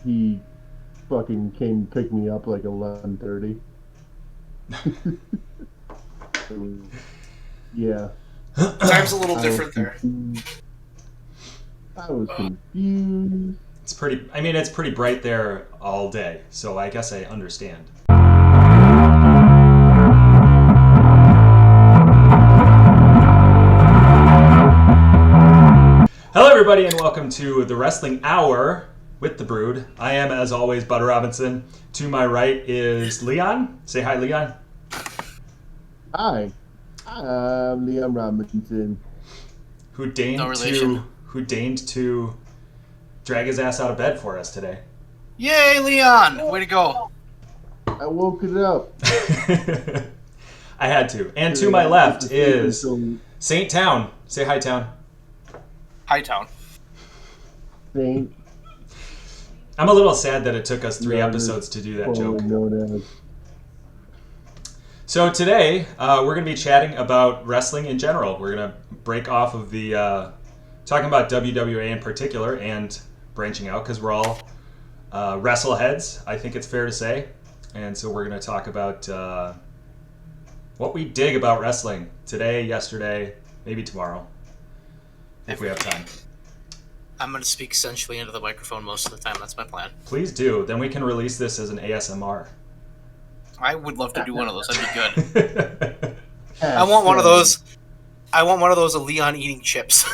he fucking came to pick me up like 11:30. Yeah, Time's a little I was different there. confused. I was confused. It's pretty bright there all day, so I guess I understand. Hello, everybody, and welcome to the Wrestling Hour with the Brewd. I am, as always, Bud Robinson. To my right is Leon. Say hi, Leon. Hi, I'm Liam Robinson. Who deigned No relation. to drag his ass out of bed for us today. Yay, Leon! Way to go. I woke it up. I had to. And to my left is Saint Town. Say hi, Town. Hightown. Saint. I'm a little sad that it took us 3 episodes to do that joke. So today, we're going to be chatting about wrestling in general. We're going to break off of the talking about WWA in particular and branching out because we're all wrestle heads, I think it's fair to say. And so we're going to talk about what we dig about wrestling today, yesterday, maybe tomorrow, if we have time. I'm going to speak sensually into the microphone most of the time. That's my plan. Please do. Then we can release this as an ASMR. I would love to do one of those. That'd be good. I want one of those. I want one of those of Leon eating chips.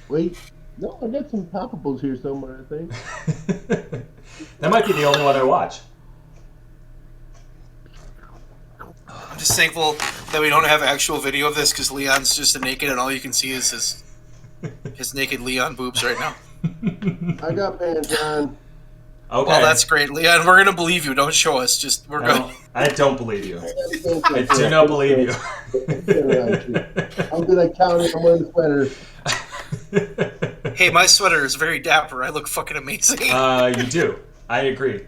Wait. No, I got some topables here somewhere, I think. That might be the only one I watch. I'm just thankful that we don't have actual video of this because Leon's just naked and all you can see is his naked Leon boobs right now. I got pants on. Okay. Well, that's great, Leon. We're gonna believe you. Don't show us. Just we're good. I don't believe you. I do not believe you. I'm gonna count it. I'm wearing a sweater. Hey, my sweater is very dapper. I look fucking amazing. You do. I agree.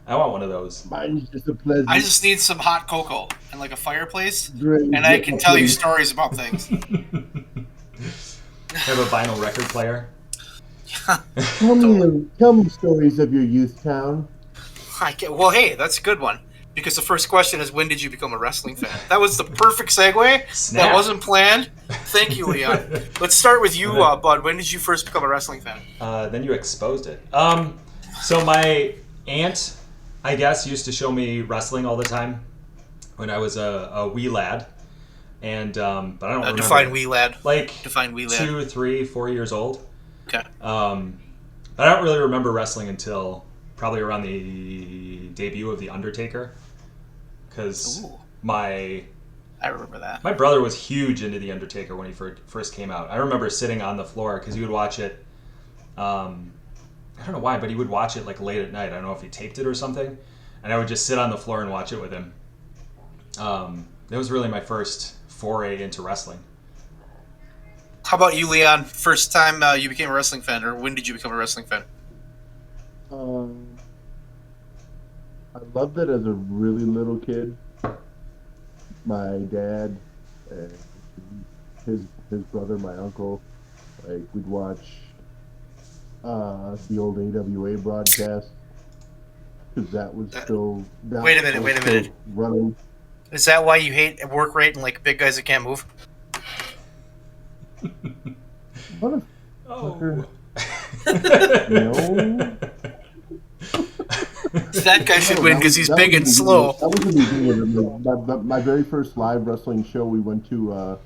I want one of those. Mine's just a pleasant. I just need some hot cocoa and like a fireplace, Great. and I can tell you stories about things. Have a vinyl record player. Tell me stories of your youth town. Well, hey, that's a good one. Because the first question is, when did you become a wrestling fan? That was the perfect segue. Snap. That wasn't planned. Thank you, Leon. Let's start with you, Bud. When did you first become a wrestling fan? Then you exposed it. So my aunt, I guess, used to show me wrestling all the time when I was a wee lad. And but I don't remember. Define wee lad. Define wee lad. 2, 3, 4 years old. Okay. But I don't really remember wrestling until probably around the debut of The Undertaker. Because I remember that. my brother was huge into The Undertaker when he first came out. I remember sitting on the floor because he would watch it. I don't know why, but he would watch it like late at night. I don't know if he taped it or something. And I would just sit on the floor and watch it with him. That was really my first foray into wrestling. How about you, Leon? First time you became a wrestling fan, or when did you become a wrestling fan? I loved it as a really little kid. My dad, and his brother, my uncle, like we'd watch the old AWA broadcast because that was still. Wait a minute. Running. Is that why you hate work rate and like big guys that can't move? What a Oh. no. That guy should win because he's big and slow. That was the beginning of it. My very first live wrestling show we went to,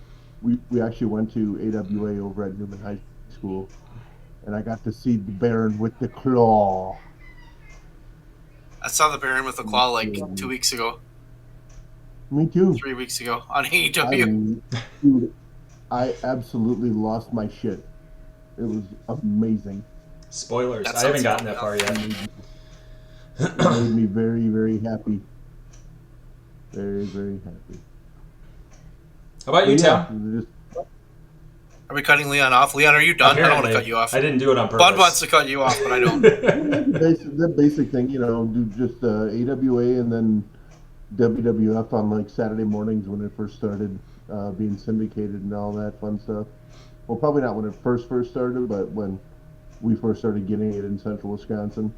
we actually went to AWA over at Newman High School, and I got to see the Baron with the claw. I saw the Baron with the claw like 2 weeks ago. Me too. 3 weeks ago on AEW. Dude, I absolutely lost my shit. It was amazing. Spoilers. That I haven't sounds gotten that far yet. It made me very, very happy. Very, very happy. How about you, Tim? Are we cutting Leon off? Leon, are you done? Apparently. I don't want to cut you off. I didn't do it on purpose. Bud wants to cut you off, but I don't. The basic thing, do just AWA and then WWF on like Saturday mornings when it first started being syndicated and all that fun stuff. Well, probably not when it first started, but when we first started getting it in Central Wisconsin.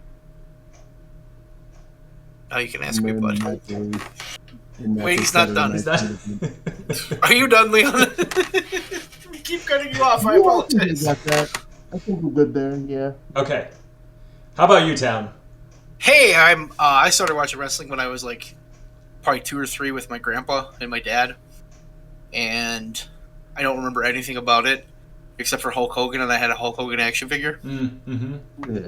Now you can ask And me, then bud. Wait, he's not done. He's not. Are you done, Leon? We keep cutting you off. I Yeah, apologize. got that. I think we're good there. Yeah. Okay. How about you, Town? Hey, I started watching wrestling when I was like probably 2 or 3 with my grandpa and my dad, and I don't remember anything about it except for Hulk Hogan, and I had a Hulk Hogan action figure, Mm-hmm. Yeah.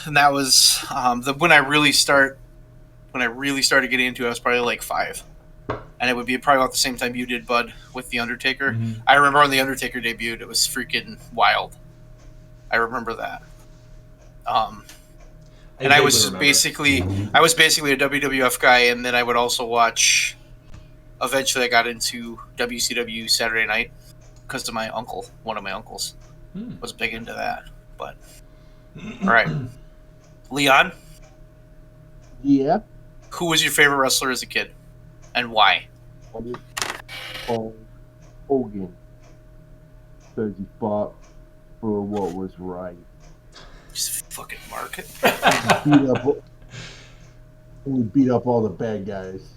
and that was when I really started getting into it. I was probably like 5, and it would be probably about the same time you did, Bud, with the Undertaker. Mm-hmm. I remember when the Undertaker debuted, it was freaking wild. I remember that. And I was basically a WWF guy, and then I would also watch. Eventually, I got into WCW Saturday Night because of my uncle. One of my uncles was big into that. But all right, Leon, Yeah. who was your favorite wrestler as a kid, and why? Hulk Hogan, because he fought for what was right. Just fucking mark it. He beat up all the bad guys.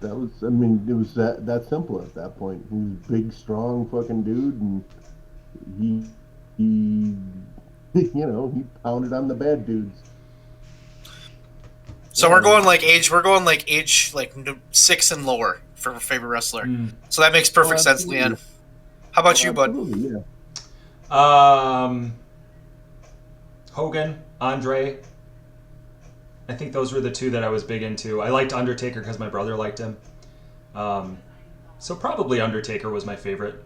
That was, I mean, it was that simple at that point. He was a big, strong fucking dude, and he, he pounded on the bad dudes. So we're going like age. We're going like age, like 6 and lower for favorite wrestler. So that makes perfect sense, Leon. How about you, bud? Yeah. Hogan, Andre. I think those were the 2 that I was big into. I liked Undertaker because my brother liked him. So probably Undertaker was my favorite.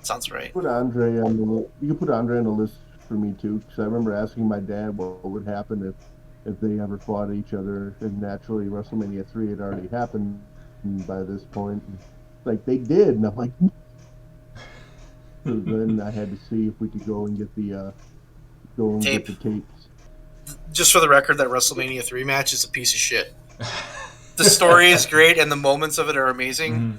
Sounds right. Put Andre on the list. You can put Andre on the list for me too, because I remember asking my dad what would happen if they ever fought each other, and naturally WrestleMania 3 had already happened by this point. Like, they did, and I'm like, so then I had to see if we could go and get the Tape. get the tapes. Just for the record, that WrestleMania 3 match is a piece of shit. The story is great, and the moments of it are amazing,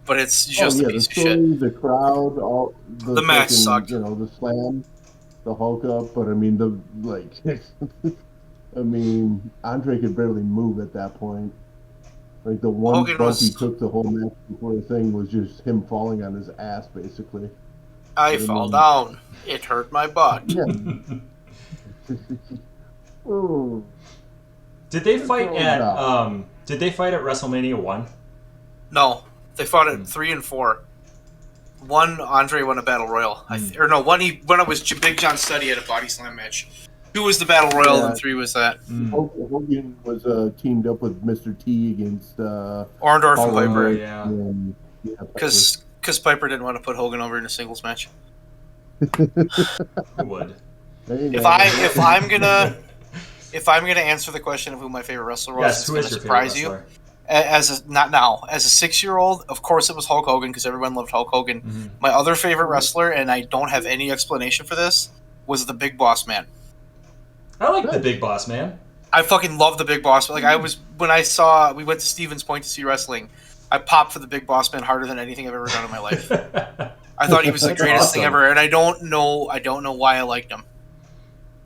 but it's just a piece of shit. The crowd, all the match sucked. The slam, the Hulk up, but I mean Andre could barely move at that point. Like, the one bump he took the whole match before the thing was just him falling on his ass, basically. I fell down. It hurt my butt. Yeah. Oh. Did they fight at WrestleMania 1? No, they fought at 3 and 4. One, Andre won a battle royal. One it was Big John Study at a body slam match. 2 was the battle royal, and 3 was that. Hogan was teamed up with Mr. T against Orndorff and Piper. Yeah. Because Piper didn't want to put Hogan over in a singles match. Who would? If I'm gonna answer the question of who my favorite wrestler was, yes, it's who gonna is your surprise favorite wrestler? you. Not now. As a 6-year-old, of course it was Hulk Hogan because everyone loved Hulk Hogan. Mm-hmm. My other favorite wrestler, and I don't have any explanation for this, was the Big Boss Man. I like the Big Boss Man. I fucking love the Big Boss Man. Like, we went to Stevens Point to see wrestling, I popped for the Big Boss Man harder than anything I've ever done in my life. I thought he was the greatest thing ever, and I don't know why I liked him.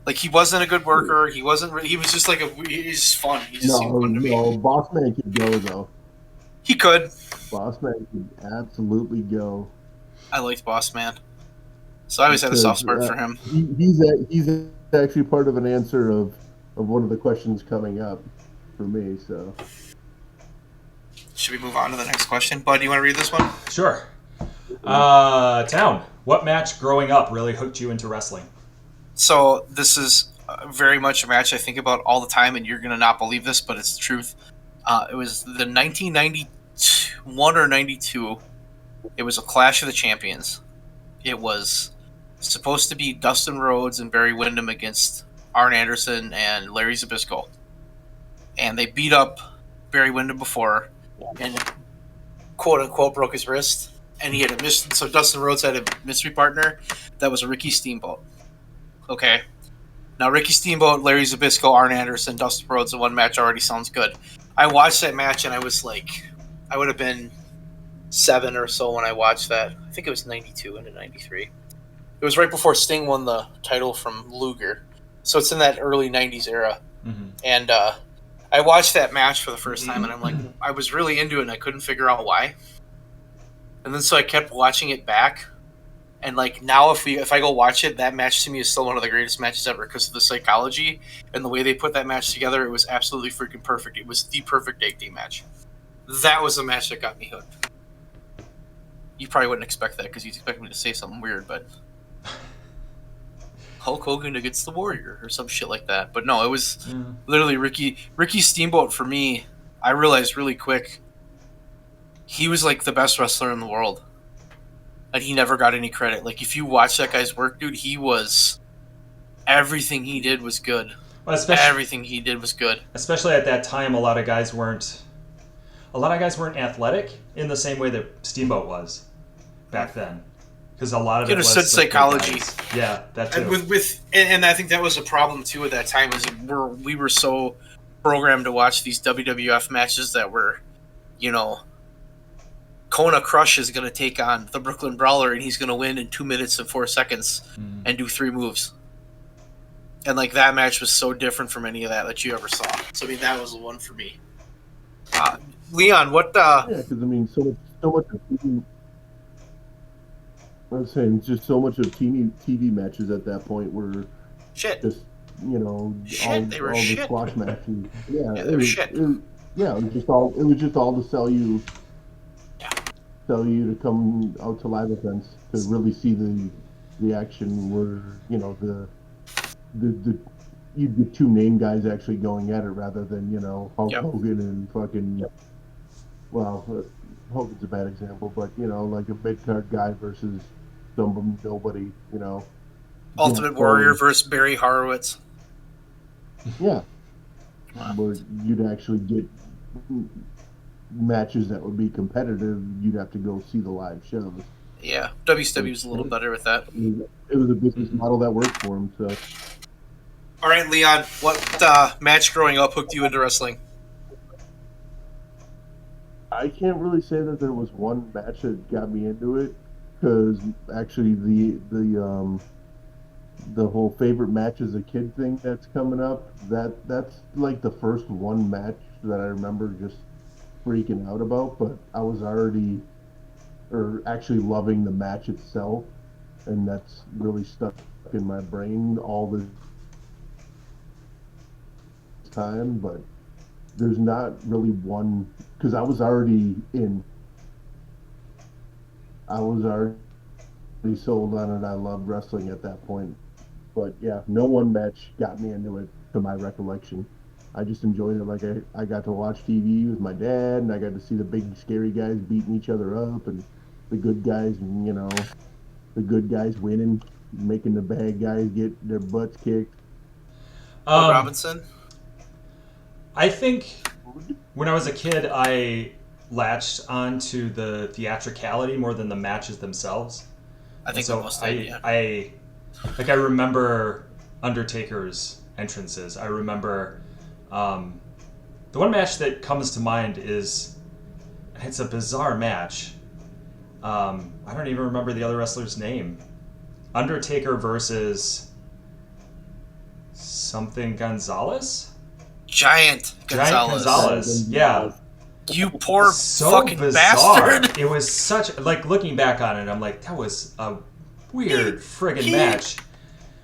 Like, he wasn't a good worker. He was just like he's just fun. He just seemed fun to me. No, Boss Man could go though. He could. Boss Man could absolutely go. I liked Boss Man, so I always had a soft spot for him. He's actually part of an answer of one of the questions coming up for me. So, should we move on to the next question, Bud? Do you want to read this one? Sure. Town. What match growing up really hooked you into wrestling? So this is very much a match I think about all the time, and you're gonna not believe this, but it's the truth. It was the 1991 or 92. It was a Clash of the Champions. It was supposed to be Dustin Rhodes and Barry Windham against Arn Anderson and Larry Zbyszko, and they beat up Barry Windham before, and quote unquote broke his wrist, and he had a mission. So Dustin Rhodes had a mystery partner that was a Ricky Steamboat. Okay. Now, Ricky Steamboat, Larry Zbyszko, Arn Anderson, Dustin Rhodes in one match already sounds good. I watched that match and I was like, I would have been 7 or so when I watched that. I think it was 92 into 93. It was right before Sting won the title from Luger. So it's in that early 90s era. Mm-hmm. And I watched that match for the first time, and I'm like, I was really into it, and I couldn't figure out why. And then so I kept watching it back. And like now, if I go watch it, that match to me is still one of the greatest matches ever because of the psychology and the way they put that match together. It was absolutely freaking perfect. It was the perfect tag team match. That was the match that got me hooked. You probably wouldn't expect that because you'd expect me to say something weird, but Hulk Hogan against the Warrior or some shit like that. But no, it was literally Ricky Steamboat for me. I realized really quick he was like the best wrestler in the world. And he never got any credit. Like, if you watch that guy's work, dude, he was... Everything he did was good. Well, everything he did was good. Especially at that time, a lot of guys weren't athletic in the same way that Steamboat was back then. Because a lot of it was... understood psychology. Yeah, that too. And I think that was a problem, too, at that time, is we were so programmed to watch these WWF matches that were, you know... Kona Crush is going to take on the Brooklyn Brawler, and he's going to win in 2 minutes and 4 seconds and do 3 moves. And, like, that match was so different from any of that you ever saw. So, I mean, that was the one for me. Leon, what... Yeah, because, I mean, so much of TV... I was saying, just so much of TV matches at that point were... Shit. Just, you know... Shit, they were shit. The squash matches. Yeah, they were shit. It was just all to sell you... Tell you to come out to live events to really see the action where, you know, you get 2 name guys actually going at it rather than, you know, Hulk Hogan and fucking, well, Hogan's a bad example, but, you know, like a mid-card guy versus nobody, you know. Ultimate Warrior versus Barry Horowitz. Yeah. Where you'd actually get matches that would be competitive, you'd have to go see the live shows. Yeah, WCW was a little better with that. It was a business model that worked for him. So, all right, Leon, what match growing up hooked you into wrestling? I can't really say that there was one match that got me into it, because actually the whole favorite match as a kid thing that's coming up, that's like the first one match that I remember just freaking out about, but I was actually loving the match itself, and that's really stuck in my brain all the time. But there's not really one, because I was already sold on it. I loved wrestling at that point, but yeah, no one match got me into it to my recollection. I just enjoyed it. Like I got to watch TV with my dad, and I got to see the big scary guys beating each other up, and the good guys, you know, the good guys winning, making the bad guys get their butts kicked. Robinson? I think when I was a kid, I latched onto the theatricality more than the matches themselves. I think so. I remember Undertaker's entrances. I remember. The one match that comes to mind is, it's a bizarre match. I don't even remember the other wrestler's name. Undertaker versus something Gonzalez? Giant Gonzalez. Yeah. You poor so fucking bizarre. bastard. It was such, like, looking back on it, I'm like, that was a weird friggin' match.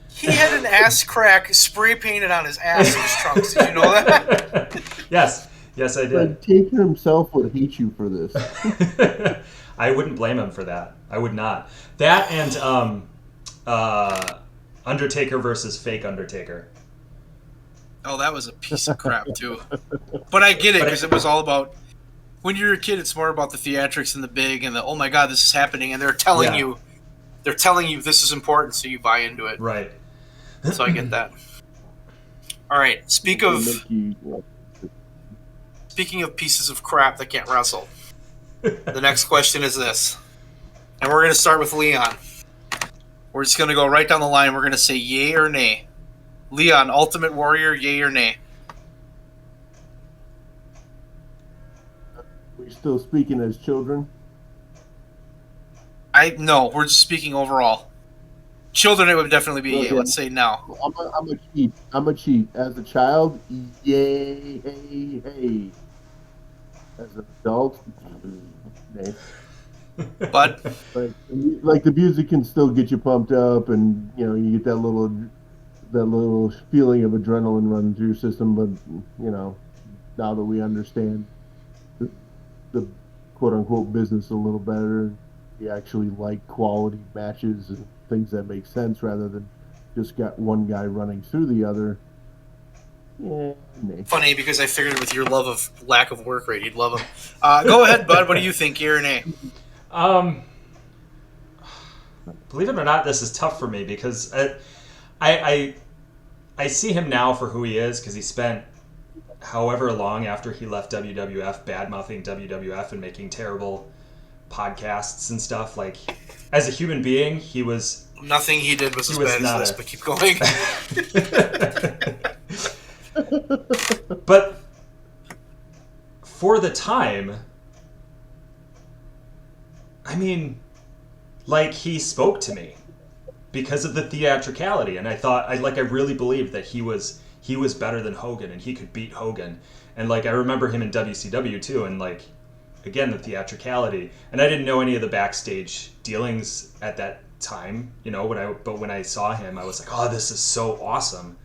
He had an ass crack spray painted on his ass in his trunks. Did you know that? Yes, I did. Like, Taker himself would hate you for this. I wouldn't blame him for that. I would not. That and Undertaker versus fake Undertaker. Oh, that was a piece of crap too. But I get it, because it was all about, when you're a kid, it's more about the theatrics and the big and the, oh my god, this is happening, and they're telling you this is important, so you buy into it. Right. So I get that. All right. Speaking of pieces of crap that can't wrestle, the next question is this, and we're going to start with Leon. We're just going to go right down the line. We're going to say yay or nay. Leon, Ultimate Warrior, yay or nay? We're still speaking as children. No, we're just speaking overall. Children, it would definitely be a yay. Okay. Let's say no. I'm a cheat. I'm a cheat. As a child, yay, hey, hey. As an adult, nay. Bud, Like the music can still get you pumped up, and you get that little feeling of adrenaline running through your system. But now that we understand the quote unquote business a little better, we actually like quality matches and things that make sense rather than just got one guy running through the other. Yeah, nay. funny because I figured with your love of lack of work rate, you'd love him. Go ahead, Bud. What do you think? Yay or nay? Believe it or not, this is tough for me because I see him now for who he is because he spent however long after he left WWF bad mouthing WWF and making terrible podcasts and stuff. Like, as a human being, he was. Nothing he did was as bad as this, but keep going. But for the time, I mean, like, he spoke to me because of the theatricality, and I really believed that he was better than Hogan and he could beat Hogan. And like, I remember him in WCW too, and like, again, the theatricality. And I didn't know any of the backstage dealings at that time, but when I saw him, I was like, oh, this is so awesome.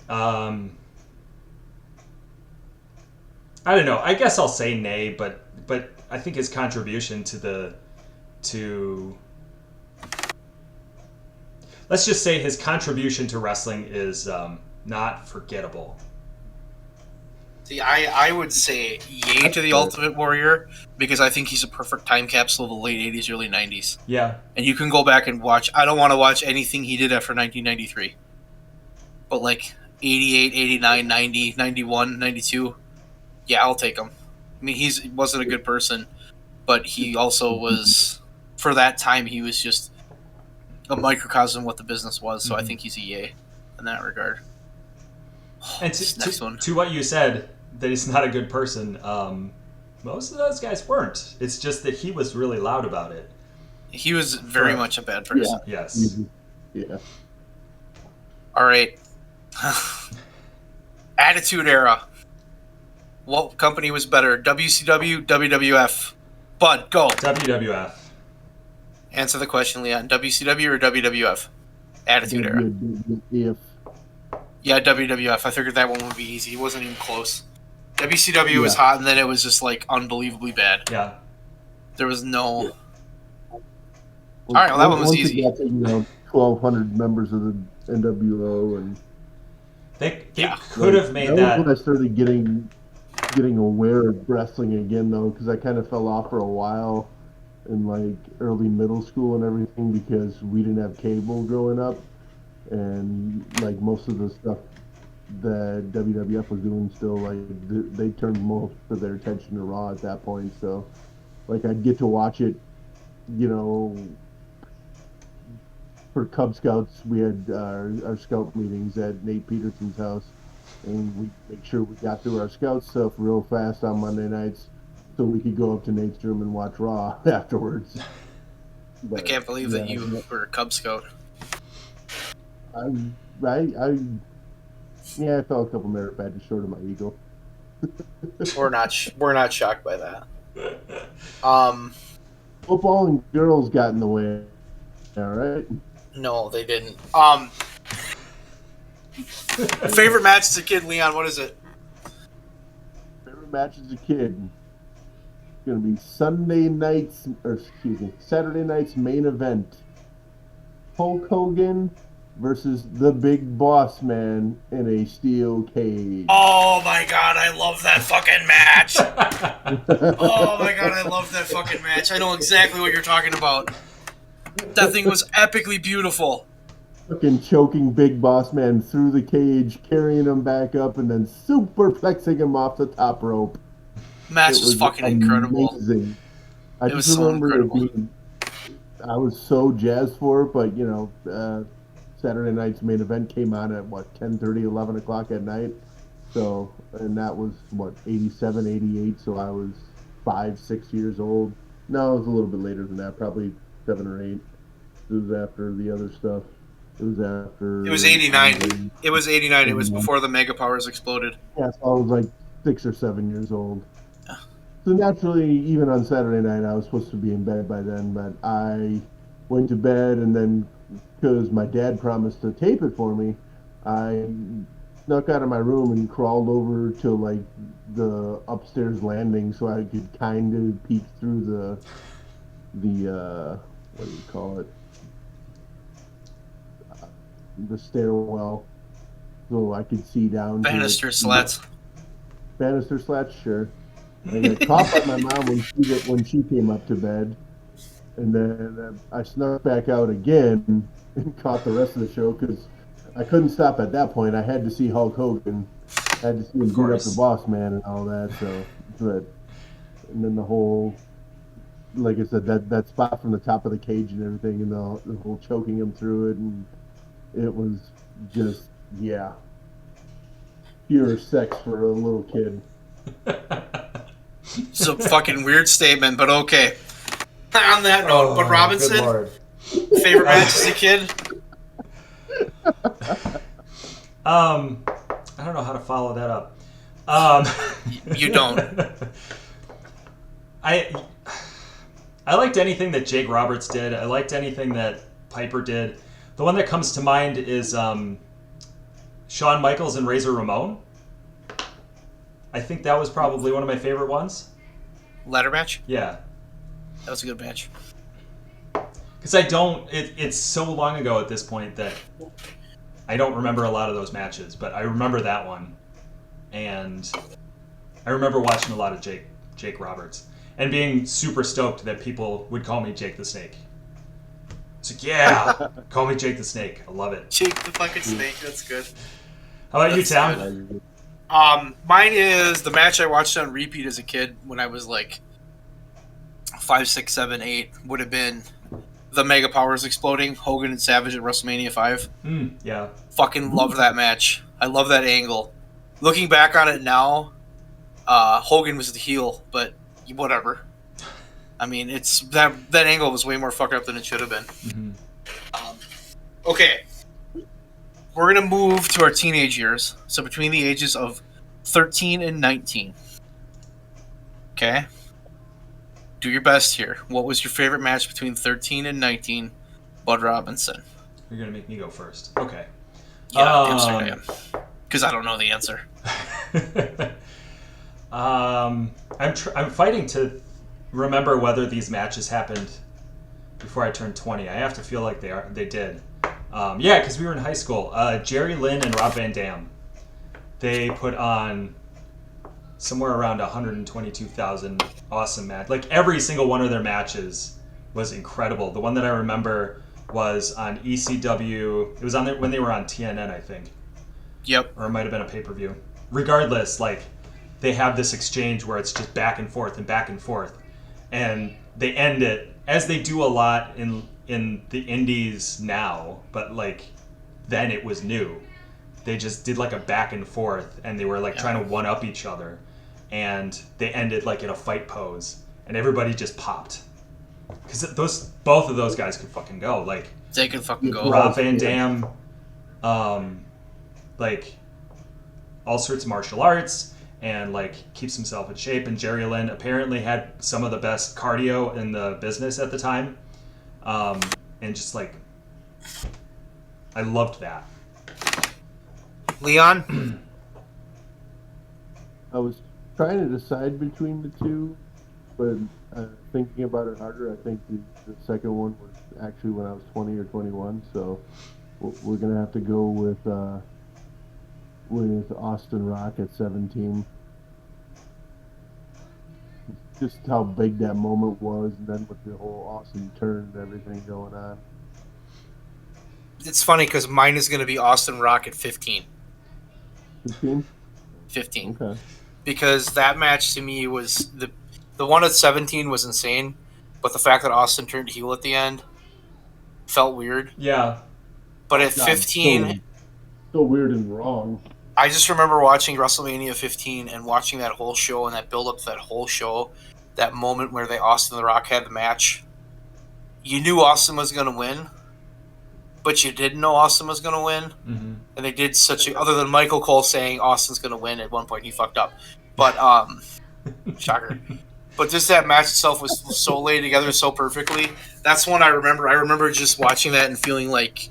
I don't know. I guess I'll say nay, but I think his contribution let's just say his contribution to wrestling is not forgettable. See, I would say yay to the Ultimate Warrior because I think he's a perfect time capsule of the late 80s, early 90s. Yeah. And you can go back and watch. I don't want to watch anything he did after 1993. But like 88, 89, 90, 91, 92, yeah, I'll take him. I mean, he wasn't a good person, but he also was, for that time, he was just a microcosm of what the business was. So I think he's a yay in that regard. And to what you said, that he's not a good person, most of those guys weren't. It's just that he was really loud about it. He was very much a bad person. Yeah. Yes. Yeah. All right. Attitude Era. What company was better? WCW, WWF? Bud, go. WWF. Answer the question, Leon. WCW or WWF? Attitude Era. WWF. Yeah, WWF. I figured that one would be easy. It wasn't even close. WCW was hot, and then it was just like unbelievably bad. Yeah. There was no. All right, well that one was easy. Got to, 1,200 members of the NWO, and they could have made that. That was when I started getting aware of wrestling again, though, because I kind of fell off for a while in like early middle school and everything because we didn't have cable growing up, and like most of the stuff that WWF was doing still, like they turned most of their attention to Raw at that point. So like I'd get to watch it, for Cub Scouts. We had our scout meetings at Nate Peterson's house, and we make sure we got through our scout stuff real fast on Monday nights so we could go up to Nate's room and watch Raw afterwards. But, I can't believe that you were a Cub Scout. I fell a couple merit badges short of my ego. We're not shocked by that. Football and girls got in the way. All right. No, they didn't. Favorite match as a kid, Leon? What is it? Favorite match as a kid. It's gonna be Saturday night's main event. Hulk Hogan versus the Big Boss Man in a steel cage. Oh my god, I love that fucking match! Oh my god, I love that fucking match. I know exactly what you're talking about. That thing was epically beautiful. Fucking choking Big Boss Man through the cage, carrying him back up, and then superplexing him off the top rope. Match was fucking incredible. Amazing. I it just was remember so incredible. it being. I was so jazzed for it, but Saturday night's main event came on at 10:30, 11 o'clock at night. So, and that was 87, 88. So I was 5, 6 years old. No, it was a little bit later than that, probably 7 or 8. It was after the other stuff. It was It was after '89. Andre. It was '89. It was And, before the Mega Powers exploded. yeah, so I was like 6 or 7 years old. So naturally, even on Saturday night, I was supposed to be in bed by then, but I went to bed, and then because my dad promised to tape it for me, I snuck out of my room and crawled over to like the upstairs landing so I could kind of peek through the what do you call it, the stairwell, so I could see down to it. Banister slats. Banister slats, sure. I got caught by my mom when she came up to bed, and then I snuck back out again and caught the rest of the show because I couldn't stop at that point. I had to see Hulk Hogan, I had to see him beat up the Boss Man and all that. So, and then the whole, like I said, that spot from the top of the cage and everything, and the whole choking him through it, and it was just pure sex for a little kid. It's a fucking weird statement, but okay. On that note, but Robinson, favorite match as a kid? I don't know how to follow that up. You don't. I liked anything that Jake Roberts did. I liked anything that Piper did. The one that comes to mind is Shawn Michaels and Razor Ramon. I think that was probably one of my favorite ones. Ladder match? Yeah. That was a good match. Because it's so long ago at this point that I don't remember a lot of those matches, but I remember that one. And I remember watching a lot of Jake Roberts and being super stoked that people would call me Jake the Snake. It's like, yeah, call me Jake the Snake. I love it. Jake the fucking Snake, that's good. How about That's you, Tom? good. Mine is the match I watched on repeat as a kid when I was like 5, 6, 7, 8. Would have been the Mega Powers exploding, Hogan and Savage at WrestleMania 5. Yeah. Fucking loved that match. I love that angle. Looking back on it now, Hogan was the heel, but whatever. I mean, it's that angle was way more fucked up than it should have been. Mm-hmm. Okay. We're going to move to our teenage years. So between the ages of 13 and 19. Okay? Do your best here. What was your favorite match between 13 and 19, Bud Robinson? You're going to make me go first. Okay. Yeah, answer I am. Because I don't know the answer. I'm fighting to remember whether these matches happened before I turned 20. I have to feel like they did. Yeah, because we were in high school. Jerry Lynn and Rob Van Dam, they put on somewhere around 122,000 awesome match. Like every single one of their matches was incredible. The one that I remember was on ECW. It was on there when they were on TNN, I think. Yep. Or it might have been a pay-per-view. Regardless, like they have this exchange where it's just back and forth and back and forth, and they end it as they do a lot in the indies now, but like then it was new. They just did like a back and forth, and they were like trying to one up each other, and they ended like in a fight pose, and everybody just popped because both of those guys could fucking go. Like they could fucking go. Rob Van Dam, like all sorts of martial arts, and like keeps himself in shape. And Jerry Lynn apparently had some of the best cardio in the business at the time. And just like, I loved that. Leon? I was trying to decide between the two, but thinking about it harder, I think the second one was actually when I was 20 or 21. So we're gonna have to go with Austin Rock at 17. Just how big that moment was, and then with the whole awesome turn and everything going on. It's funny because mine is going to be Austin Rock at 15. 15? 15. Okay. Because that match to me was the one at 17 was insane, but the fact that Austin turned heel at the end felt weird. Yeah. But at 15, so weird and wrong. I just remember watching WrestleMania 15 and watching that whole show and that build up to that whole show. that moment where Austin the Rock had the match. You knew Austin was going to win, but you didn't know Austin was going to win. Mm-hmm. And they did other than Michael Cole saying Austin's going to win at one point, he fucked up. But, shocker. But just that match itself was so laid together so perfectly. That's one I remember. I remember just watching that and feeling like,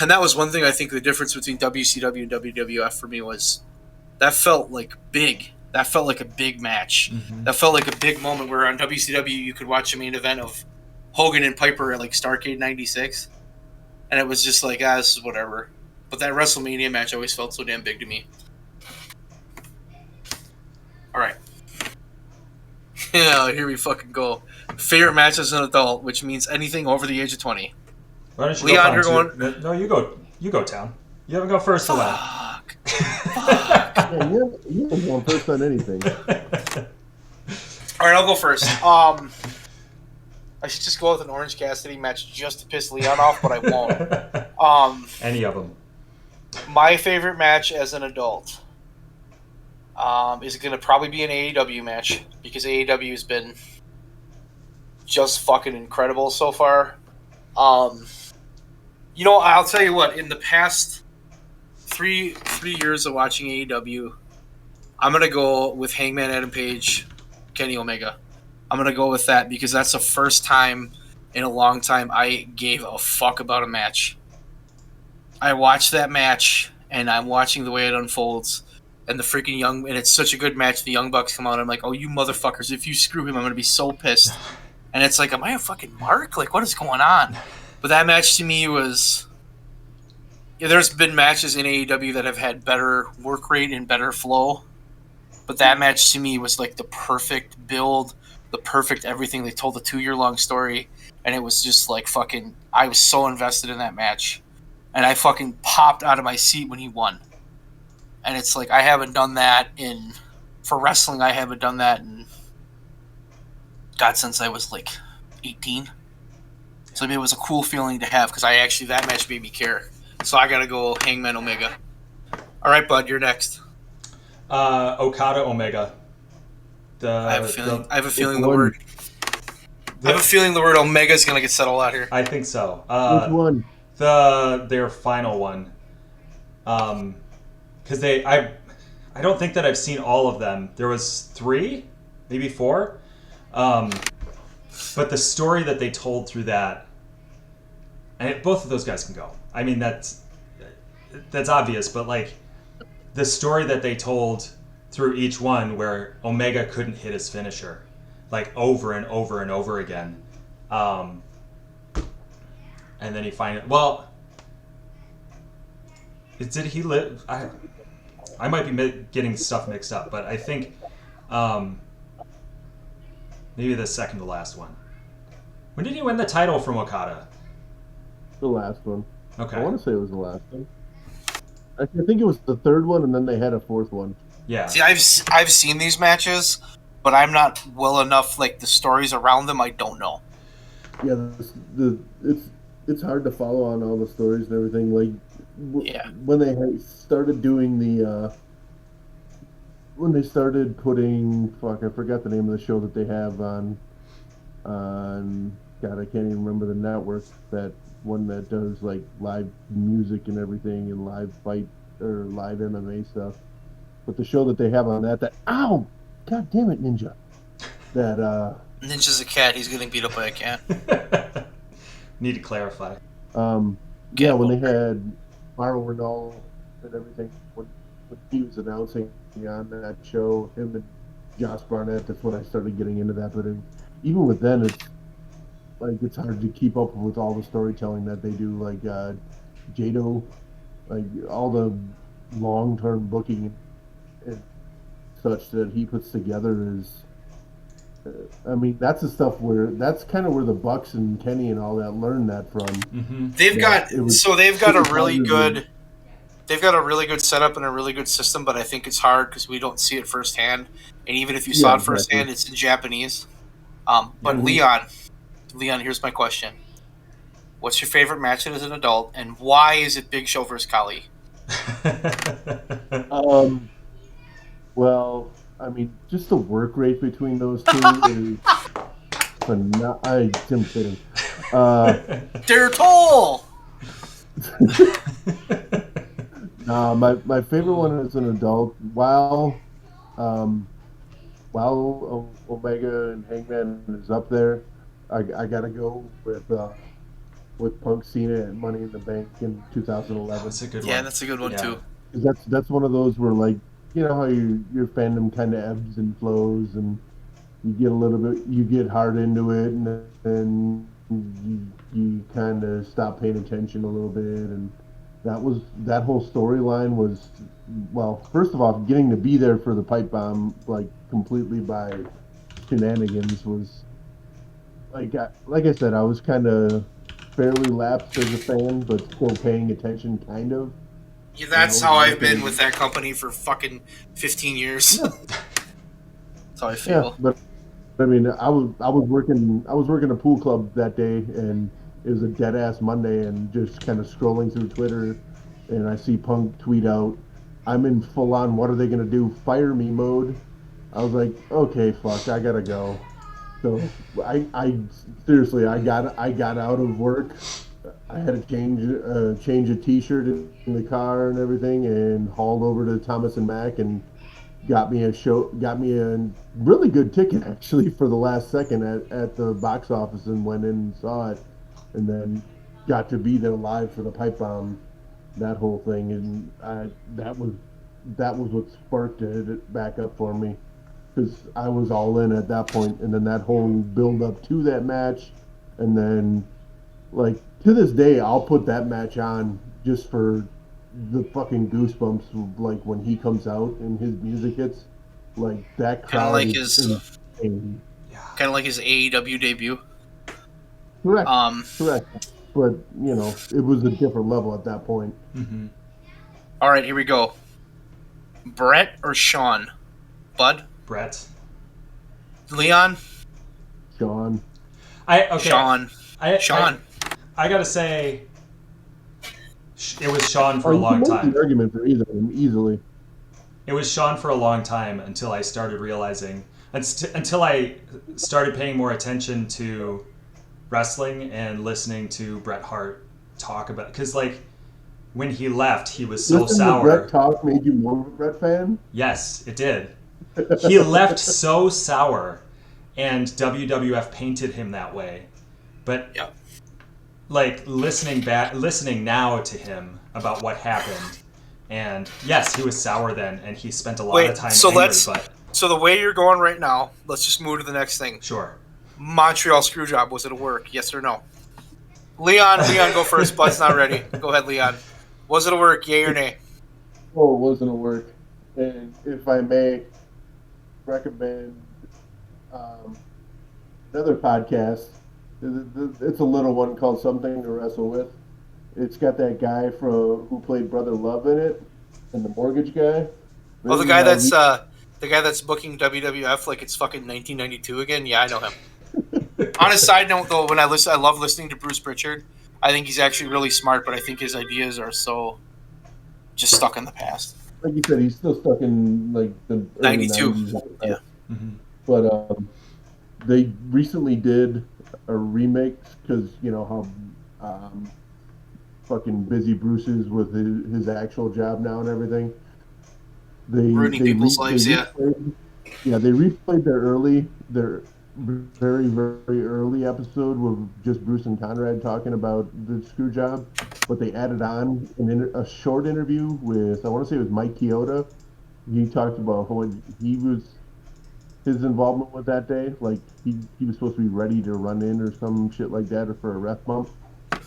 and that was one thing I think the difference between WCW and WWF for me was that felt like big. That felt like a big match. Mm-hmm. That felt like a big moment where on WCW you could watch a main event of Hogan and Piper at like Starrcade 96. And it was just like, this is whatever. But that WrestleMania match always felt so damn big to me. All right. Yeah, here we fucking go. Favorite match as an adult, which means anything over the age of 20. Why don't you Leon, go you're going? No, you go. You go, Town. You haven't gone first to that. Fuck. Yeah, you haven't gone first on anything. All right, I'll go first. I should just go with an Orange Cassidy match just to piss Leon off, but I won't. Any of them. My favorite match as an adult is going to probably be an AEW match because AEW has been just fucking incredible so far. I'll tell you what. In the past three years of watching AEW, I'm going to go with Hangman Adam Page, Kenny Omega. I'm going to go with that because that's the first time in a long time I gave a fuck about a match. I watched that match, and I'm watching the way it unfolds, and and it's such a good match. The Young Bucks come out, and I'm like, oh, you motherfuckers, if you screw him, I'm going to be so pissed. And it's like, am I a fucking mark? Like, what is going on? But that match to me was... Yeah, there's been matches in AEW that have had better work rate and better flow, but that match to me was like the perfect build, the perfect everything. They told a 2-year-long story, and it was just like fucking... I was so invested in that match. And I fucking popped out of my seat when he won. And it's like, I haven't done that for wrestling, I haven't done that since I was like 18. So I mean, it was a cool feeling to have because that match made me care. So I gotta go Hangman Omega. All right, bud, you're next. Okada Omega. I have a feeling the word Omega is gonna get settled out here. I think so. Which one? Their final one. Because I don't think that I've seen all of them. There was 3, maybe 4. But the story that they told through that, and both of those guys can go. I mean, that's obvious, but like the story that they told through each one where Omega couldn't hit his finisher, like over and over and over again. And then he did he live? I might be getting stuff mixed up, but I think maybe the second to last one. When did he win the title from Okada? The last one. Okay. I want to say it was the last one. I think it was the third one, and then they had a fourth one. Yeah. See, I've seen these matches, but I'm not well enough. Like the stories around them, I don't know. Yeah, it's hard to follow on all the stories and everything. Like, when they started doing when they started putting, I forgot the name of the show that they have on God, I can't even remember the network, that one that does like live music and everything and live fight or live MMA stuff. But the show that they have on that ow, God damn it, Ninja. That Ninja's a cat. He's getting beat up by a cat. Need to clarify. When they had Mauro Ranallo and everything, when he was announcing on that show, him and Josh Barnett, that's when I started getting into that. But even with then, it's hard to keep up with all the storytelling that they do. Like Jado, like all the long-term booking and such that he puts together is. I mean, that's the stuff that's kind of where the Bucks and Kenny and all that learned that from. Mm-hmm. They've got a really good setup and a really good system, but I think it's hard because we don't see it firsthand. And even if you saw it firsthand, it's in Japanese. But Leon, here's my question: what's your favorite match as an adult, and why is it Big Show versus Khali? Well, I mean, just the work rate between those two is phenomenal. I'm kidding. Uh, They're tall. nah, my favorite one as an adult, um, while Omega and Hangman is up there, I gotta go with Punk Cena and Money in the Bank in That 2011. was a good Yeah, one. that's a good one Yeah. too. 'Cause that's one of those where like you know how your fandom kind of ebbs and flows, and you get a little bit you get hard into it, and then you kind of stop paying attention a little bit, and that whole storyline was well, first of all, getting to be there for the pipe bomb like completely by shenanigans was like I said, I was kind of fairly lapsed as a fan, but still paying attention, kind of. Yeah, And I that's was how I've been with working, that company for fucking 15 years. yeah, That's how I yeah. feel. But I mean, I was working a pool club that day, and it was a dead ass Monday, and just kind of scrolling through Twitter, and I see Punk tweet out, "I'm in full on. What are they gonna do? Fire me mode." I was like, okay, fuck, I gotta go. So I seriously, I got out of work. I had to change a T-shirt in the car and everything, and hauled over to Thomas and Mack and got me a really good ticket actually for the last second at the box office, and went in and saw it, and then got to be there live for the pipe bomb, that whole thing, and that was what sparked it back up for me because I was all in at that point, and then that whole build up to that match, and then like to this day, I'll put that match on just for the fucking goosebumps, like when he comes out and his music hits, like that Kind of crowd like is his, insane. Yeah. kind of like his AEW debut. Correct, Um, correct. But it was a different level at that point. Hmm. all right, here we go. Brett or Sean? Bud? Brett. Leon? Sean, I okay. Sean. I I Sean. I gotta say, it was Sean for oh, a you can long make the time. argument for either of them easily. It was Sean for a long time until I started realizing, until I started paying more attention to wrestling and listening to Bret Hart talk about, because like when he left, he was so Listen to Brett sour. talk made you more of a Brett fan. Yes, it did. He left so sour, and WWF painted him that way. But Yeah. like listening now to him about what happened, and yes, he was sour then, and he spent a lot of Wait, time so angry. let's. But So the way you're going right now, let's just move to the next thing. sure. Montreal Screwjob, was it a work? Yes or no? Leon, go first. Bud's not ready. Go ahead, Leon. Was it a work? Yay or nay? Oh, it wasn't a work. And if I may recommend um, another podcast. It's a little one called Something to Wrestle With. It's got that guy from who played Brother Love in it, and the mortgage guy. Oh, They the guy that's booking WWF like it's fucking 1992 again. Yeah, I know him. On a side note, though, when I love listening to Bruce Pritchard. I think he's actually really smart, but I think his ideas are so just stuck in the past. like you said, he's still stuck in like the early 92. '90s. Yeah. Hmm. But they recently did a remake because you know how fucking busy Bruce is with his actual job now and everything. Ruining people's They lives, yeah. replayed, yeah, they replayed their very very early episode with just Bruce and Conrad talking about the screw job, but they added on a short interview with, I want to say it was Mike Chioda. He talked about how he was his involvement with that day, like he was supposed to be ready to run in or some shit like that, or for a ref bump.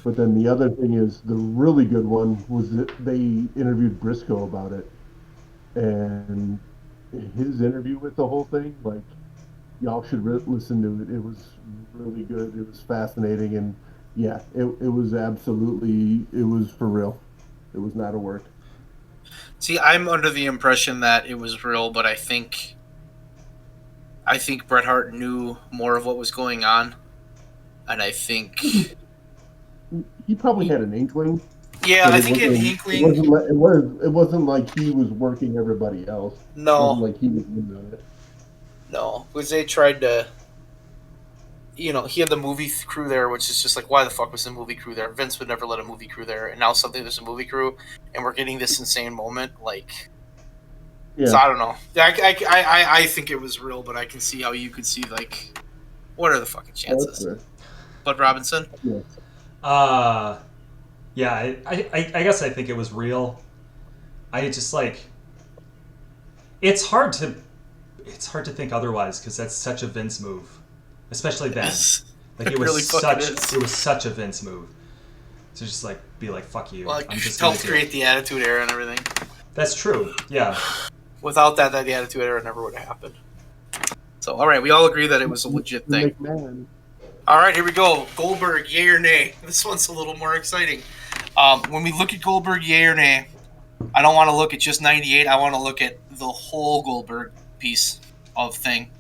But then the other thing is the really good one was that they interviewed Briscoe about it, and his interview with the whole thing, like y'all should listen to it. It was really good. It was fascinating, and yeah, it was absolutely, it was for real. It was not a work. See, I'm under the impression that it was real, but I think Bret Hart knew more of what was going on, and I think He probably had an inkling. Yeah, But I it think in wasn't. It Inkling, wasn't. It wasn't like he was working everybody else. It wasn't no, like he was in it. no, because they tried to. He had the movie crew there, which is just like, why the fuck was the movie crew there? Vince would never let a movie crew there, and now suddenly there's a movie crew, and we're getting this insane moment. Like, Yeah. so I don't know. I think it was real, but I can see how you could see like, what are the fucking chances? Bud Robinson. Yeah. Yeah, I guess I think it was real. I just like it's hard to think otherwise because that's such a Vince move, especially then. Like it was really such a Vince move to just like be like fuck you. Well, I'm just helped create the Attitude Era and everything. That's true. Yeah. Without that, the Attitude Era never would have happened. So, all right, we all agree that it was a legit thing. McMahon. All right, here we go. Goldberg, yay or nay? This one's a little more exciting. When we look at Goldberg, yay or nay, I don't want to look at just 98. I want to look at the whole Goldberg piece of thing.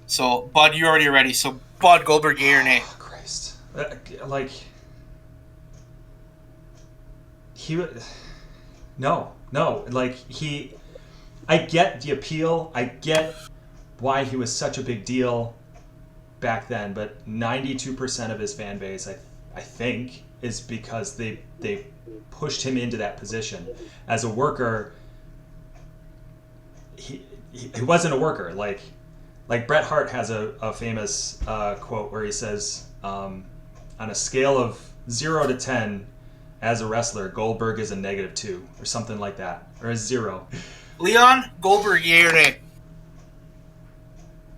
So, Bud, you're already ready. So, Bud, Goldberg, yay or nay? Oh, Christ. Like he no. Like I get the appeal. I get why he was such a big deal back then, but 92% of his fan base, I think, is because they pushed him into that position. As a worker, he wasn't a worker. Like Bret Hart has a famous quote where he says, on a scale of 0 to 10, as a wrestler, Goldberg is a -2 or something like that, or a 0. Leon, Goldberg, yay or nay?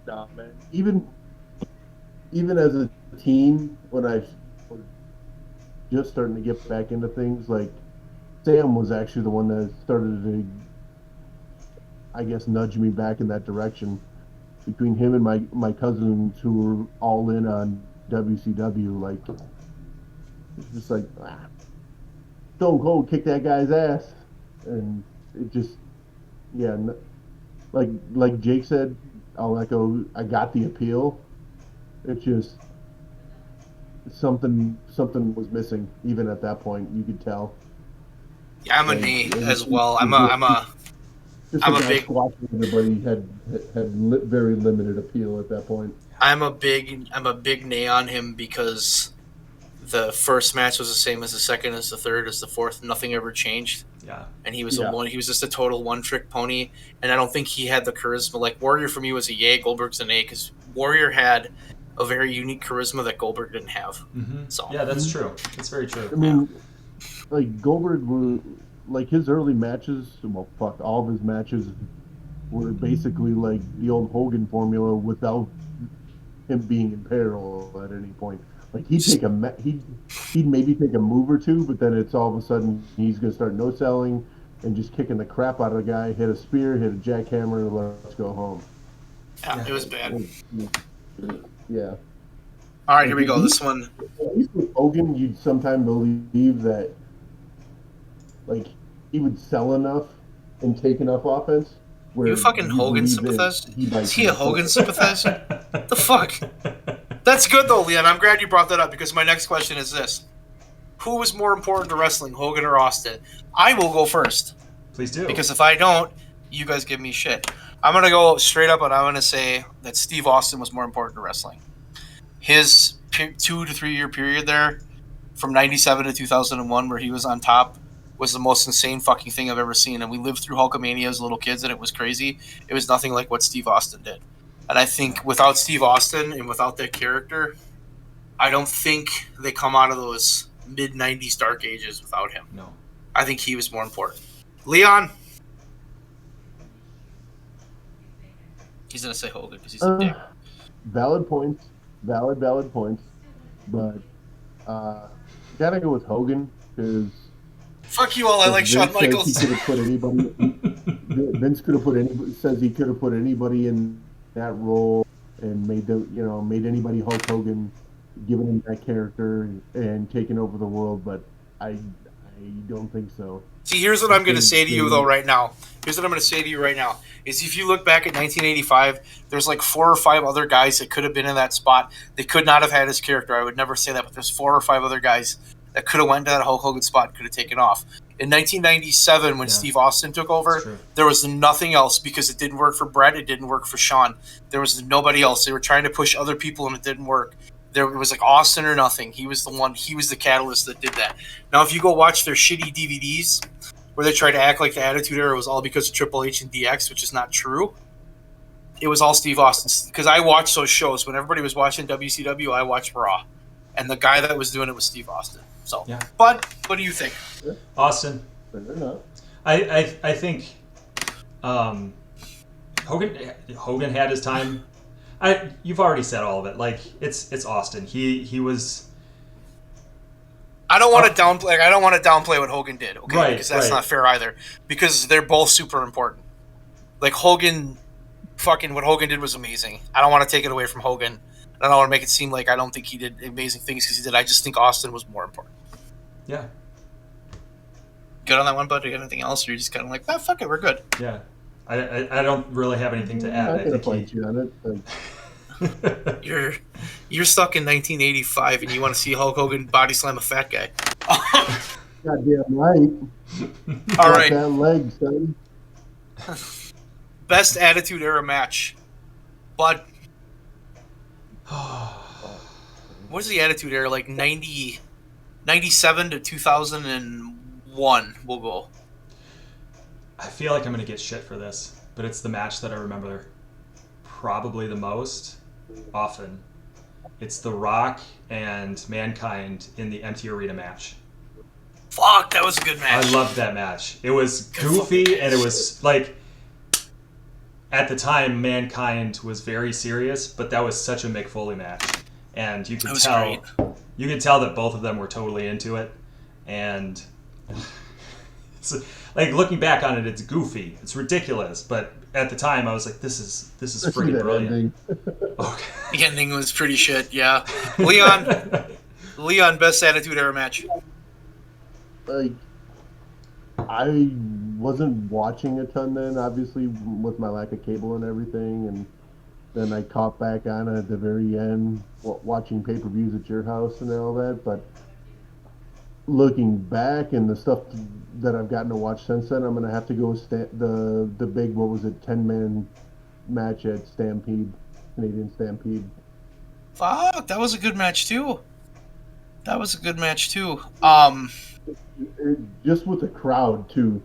Nah, man. Even as a teen, when I was just starting to get back into things, like Sam was actually the one that started to, I guess, nudge me back in that direction. Between him and my cousins who were all in on WCW, like it's just like Stone Cold kicked that guy's ass, and it just like Jake said, I'll echo. I got the appeal. It's just something was missing. Even at that point, you could tell. Yeah, I'm a nay as well. I'm a big squashing everybody had very limited appeal at that point. I'm a big nay on him because the first match was the same as the second, as the third, as the fourth. Nothing ever changed. Yeah. And he was he was just a total one-trick pony. And I don't think he had the charisma. Like Warrior for me was a yay, Goldberg's an A, because Warrior had a very unique charisma that Goldberg didn't have. Mm-hmm. So yeah, that's true. That's very true. I mean, like Goldberg were like his early matches. Well, fuck, all of his matches were basically like the old Hogan formula without him being in peril at any point. Like he'd maybe take a move or two, but then it's all of a sudden he's gonna start no selling and just kicking the crap out of the guy. Hit a spear, hit a jackhammer, let's go home. Yeah, it was bad. Yeah. All right, here we go. This one. At least with Hogan, you'd sometimes believe that, like, he would sell enough and take enough offense. You fucking Hogan sympathizer? Is he a Hogan sympathizer? The fuck? That's good though, Leon. I'm glad you brought that up because my next question is this: who was more important to wrestling, Hogan or Austin? I will go first. Please do. Because if I don't, you guys give me shit. I'm gonna go straight up and I'm gonna say that Steve Austin was more important to wrestling. His 2 to 3 year period there, from '97 to 2001, where he was on top, was the most insane fucking thing I've ever seen. And we lived through Hulkamania as little kids, and it was crazy. It was nothing like what Steve Austin did. And I think without Steve Austin and without that character, I don't think they come out of those mid-90s dark ages without him. No. I think he was more important. Leon? He's going to say Hogan because he's a dick. Valid points. Valid points. But gotta go with Hogan because... Fuck you all, I like Shawn Michaels. He could have put anybody... Vince could have put anybody... Says he could have put anybody in that role and made anybody Hulk Hogan, given him that character and taken over the world, but I don't think so. See, here's what I'm going to say to you though right now. Here's what I'm going to say to you right now. Is if you look back at 1985, there's like 4 or 5 other guys that could have been in that spot. They could not have had his character. I would never say that, but there's 4 or 5 other guys that could have went to that Hulk Hogan spot and could have taken off. In 1997, when Steve Austin took over, there was nothing else because it didn't work for Brett. It didn't work for Shawn. There was nobody else. They were trying to push other people, and it didn't work. There was like Austin or nothing. He was the one. He was the catalyst that did that. Now, if you go watch their shitty DVDs where they try to act like the Attitude Era was all because of Triple H and DX, which is not true, it was all Steve Austin. Because I watched those shows. When everybody was watching WCW, I watched Raw. And the guy that was doing it was Steve Austin. So, Bud, what do you think? Austin. I think Hogan had his time. You've already said all of it. Like it's Austin. He was. I don't want to downplay. I don't want to downplay what Hogan did. Okay, right, because that's not fair either. Because they're both super important. Like Hogan, fucking what Hogan did was amazing. I don't want to take it away from Hogan. I don't want to make it seem like I don't think he did amazing things because he did. I just think Austin was more important. Yeah. Good on that one, bud? Do you got anything else? Or you're just kind of like, fuck it, we're good. Yeah. I don't really have anything to add. I think point you on it. You're stuck in 1985 and you want to see Hulk Hogan body slam a fat guy. Goddamn right. All right. That leg, son. Best Attitude Era match. Bud. What's the Attitude Era? Like 97 to 2001, we'll go. I feel like I'm going to get shit for this, but it's the match that I remember probably the most often. It's The Rock and Mankind in the empty arena match. Fuck, that was a good match. I loved that match. It was goofy, and it was like, at the time, Mankind was very serious, but that was such a Mick Foley match. And you could tell that both of them were totally into it. And like looking back on it, it's goofy, it's ridiculous, but at the time I was like, this is freaking brilliant. Okay. The ending was pretty shit. Yeah. Leon, best Attitude Era match. Like, I wasn't watching a ton then, obviously, with my lack of cable and everything, and then I caught back on it at the very end, watching pay-per-views at your house and all that, but looking back and the stuff that I've gotten to watch since then, I'm going to have to go with the big, 10-man match at Stampede, Canadian Stampede. Fuck, that was a good match too. Just with the crowd too.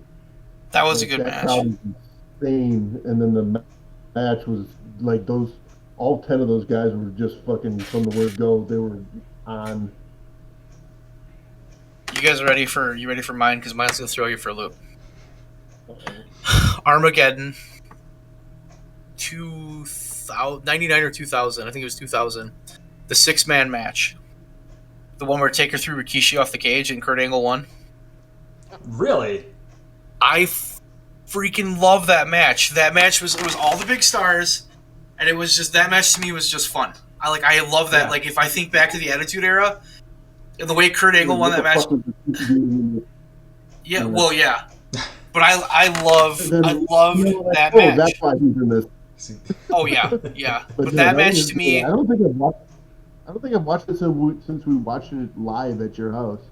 That was a good match. Crowd was insane, and then the match was like all 10 of those guys were just fucking from the word go. They were on. You guys ready for mine? Because mine's gonna throw you for a loop. Armageddon, 99 or 2000. I think it was 2000. The 6-man match, the one where Taker threw Rikishi off the cage and Kurt Angle won. Really? I freaking love that match. That match it was all the big stars, and it was just that match to me was just fun. I love that. Yeah. Like if I think back to the Attitude Era. And the way Kurt Angle won that match. Yeah, well, yeah. But I love that match. That's why he's in this. Oh yeah. But that match to me. I don't think I've watched it since we watched it live at your house.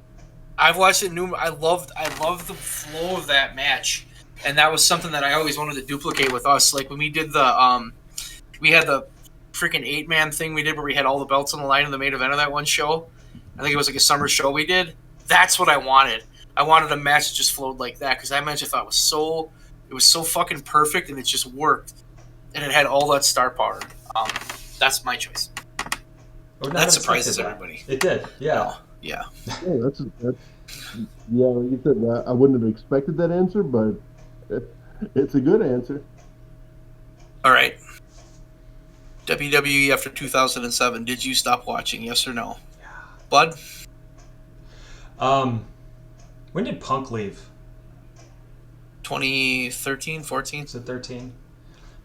I've watched it I love the flow of that match, and that was something that I always wanted to duplicate with us. Like when we did we had the freaking 8-man thing we did where we had all the belts on the line in the main event of that one show. I think it was like a summer show we did. That's what I wanted. I wanted a match that just flowed like that because that match I thought was so fucking perfect and it just worked and it had all that star power. That's my choice. That surprises everybody. It did, yeah. Yeah. Yeah, that's like you said. I wouldn't have expected that answer, but it's a good answer. All right. WWE after 2007. Did you stop watching? Yes or no? Bud? When did Punk leave? 2013, 14? Was it 13?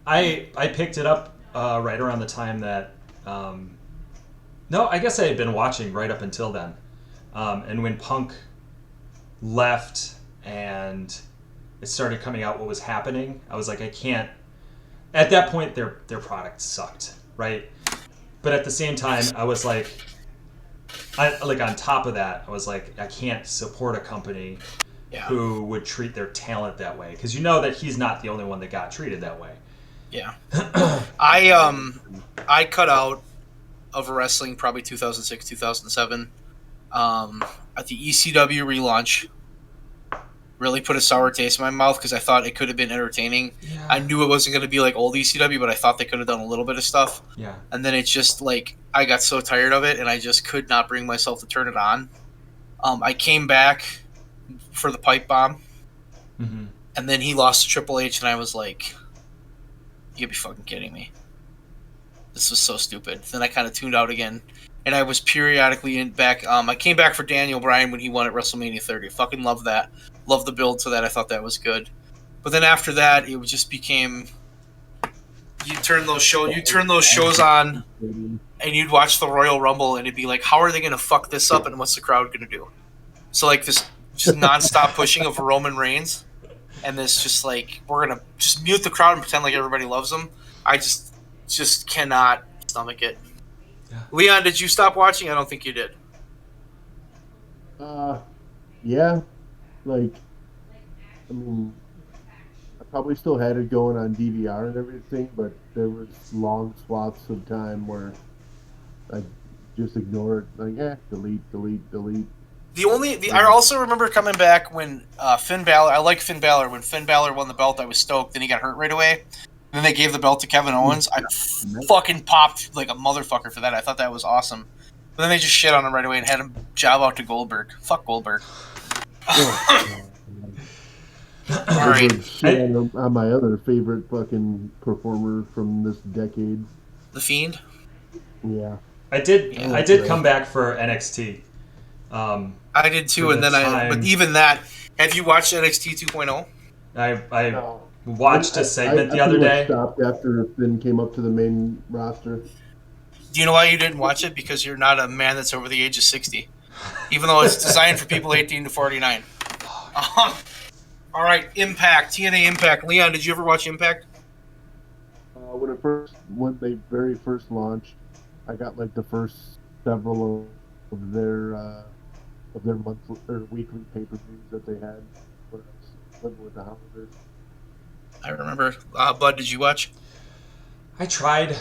I picked it up right around the time that... no, I guess I had been watching right up until then. And when Punk left and it started coming out what was happening, I was like, I can't... At that point, their product sucked, right? But at the same time, I was like... on top of that, I was like, I can't support a company Yeah. who would treat their talent that way, because you know that he's not the only one that got treated that way. Yeah. I cut out of wrestling probably 2006, 2007. At the ECW relaunch, really put a sour taste in my mouth because I thought it could have been entertaining. Yeah. I knew it wasn't going to be like old ECW, but I thought they could have done a little bit of stuff. Yeah. And then it's just like I got so tired of it, and I just could not bring myself to turn it on. I came back for the pipe bomb, Mm-hmm. and then he lost to Triple H, and I was like, "You gotta be fucking kidding me! This was so stupid." Then I kind of tuned out again, and I was periodically back. I came back for Daniel Bryan when he won at WrestleMania 30. Fucking love that. Love the build to that. I thought that was good. But then after that, it just became you turn those shows on, and you'd watch the Royal Rumble, and it'd be like, how are they gonna fuck this up, and what's the crowd gonna do? So like this just nonstop pushing of Roman Reigns, and this just like we're gonna just mute the crowd and pretend like everybody loves him. I just cannot stomach it. Yeah. Leon, did you stop watching? I don't think you did. Yeah, like, I mean, I probably still had it going on DVR and everything, but there was long swaths of time where I just ignored, like, delete. I also remember coming back when Finn Balor. I like Finn Balor. When Finn Balor won the belt, I was stoked. Then he got hurt right away. Then they gave the belt to Kevin Owens. I fucking popped like a motherfucker for that. I thought that was awesome. But then they just shit on him right away and had him job out to Goldberg. Fuck Goldberg. All right. Shit on my other favorite fucking performer from this decade. The Fiend? Yeah. I did come back for NXT. I did too, and then but even that, have you watched NXT 2.0? I watched a segment the other day. Stopped after Finn came up to the main roster. Do you know why you didn't watch it? Because you're not a man that's over the age of 60. Even though it's designed for people 18 to 49. All right, Impact, TNA Impact. Leon, did you ever watch Impact? When they very first launched, I got like the first several of their monthly or weekly pay-per-views that they had when I was living with the Howlers. I remember. Bud, did you watch? I tried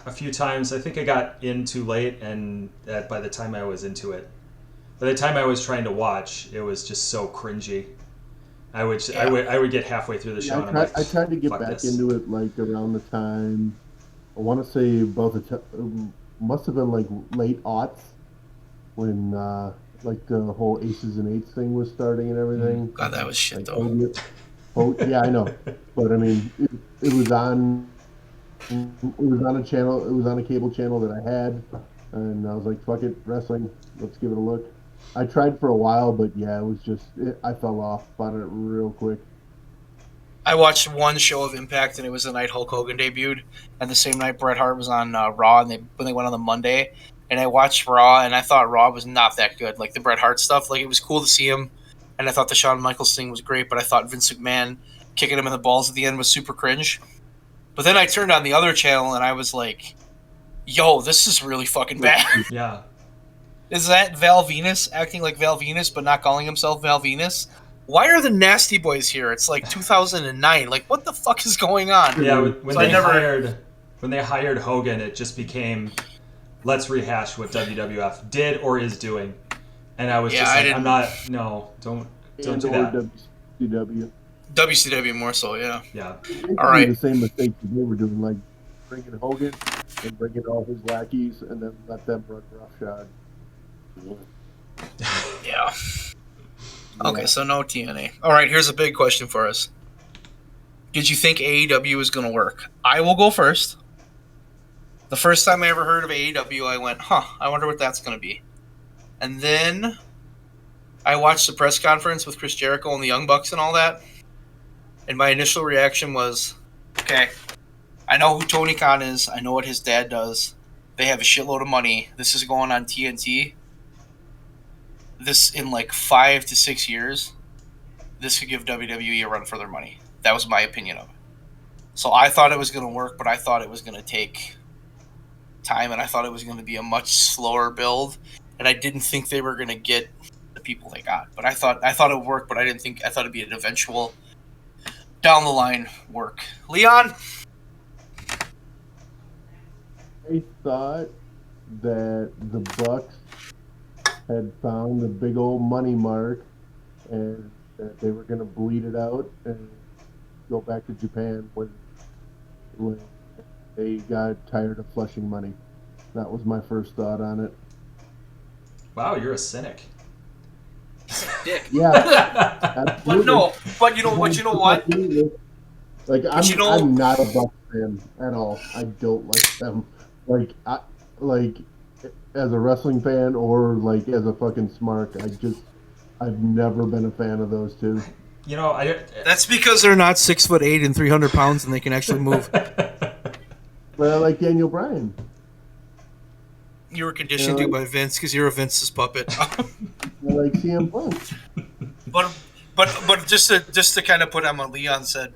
a few times. I think I got in too late, and by the time I was into it, by the time I was trying to watch, it was just so cringy. I would get halfway through the show, and I tried to get back into it like around the time. I want to say about must have been like late aughts when like the whole Aces and Eights thing was starting and everything. God, that was shit like, though. Yeah, I know, but I mean, it was on. It was on a channel. It was on a cable channel that I had, and I was like, "Fuck it, wrestling. Let's give it a look." I tried for a while, but yeah, it was just I fell off on it real quick. I watched one show of Impact, and it was the night Hulk Hogan debuted, and the same night Bret Hart was on Raw, and when they went on the Monday, and I watched Raw, and I thought Raw was not that good. Like the Bret Hart stuff, like it was cool to see him, and I thought the Shawn Michaels thing was great, but I thought Vince McMahon kicking him in the balls at the end was super cringe. But then I turned on the other channel, and I was like, yo, this is really fucking bad. Yeah. Is that Val Venus acting like Val Venus but not calling himself Val Venus? Why are the Nasty Boys here? It's like 2009. Like, what the fuck is going on? Yeah, when they hired Hogan, it just became, let's rehash what WWF did or is doing. And I was don't do that. WCW. WCW more so, yeah. Yeah. All right. The same mistakes that they were doing, like bringing Hogan and bringing all his lackeys, and then let them run roughshod. Yeah. Okay, so no TNA. All right, here's a big question for us. Did you think AEW was going to work? I will go first. The first time I ever heard of AEW, I went, I wonder what that's going to be. And then I watched the press conference with Chris Jericho and the Young Bucks and all that. And my initial reaction was, okay, I know who Tony Khan is. I know what his dad does. They have a shitload of money. This is going on TNT. This, in like 5 to 6 years, this could give WWE a run for their money. That was my opinion of it. So I thought it was going to work, but I thought it was going to take time, and I thought it was going to be a much slower build. and I didn't think they were going to get the people they got. But I thought it would work, but I thought it'd be an eventual down the line work. Leon, I thought that the Bucks had found the big old money mark and that they were going to bleed it out and go back to Japan when they got tired of flushing money. That was my first thought on it. Wow, you're a cynic. dick. Yeah, But no, but you know what? Like I'm not a Bucks fan at all. I don't like them. Like as a wrestling fan or like as a fucking smart. I've never been a fan of those two. You know, that's because they're not 6'8" and 300 pounds, and they can actually move. But I like Daniel Bryan. You were conditioned to by Vince because you're a Vince's puppet. I like CM Punk. But just to kind of put on what Leon said,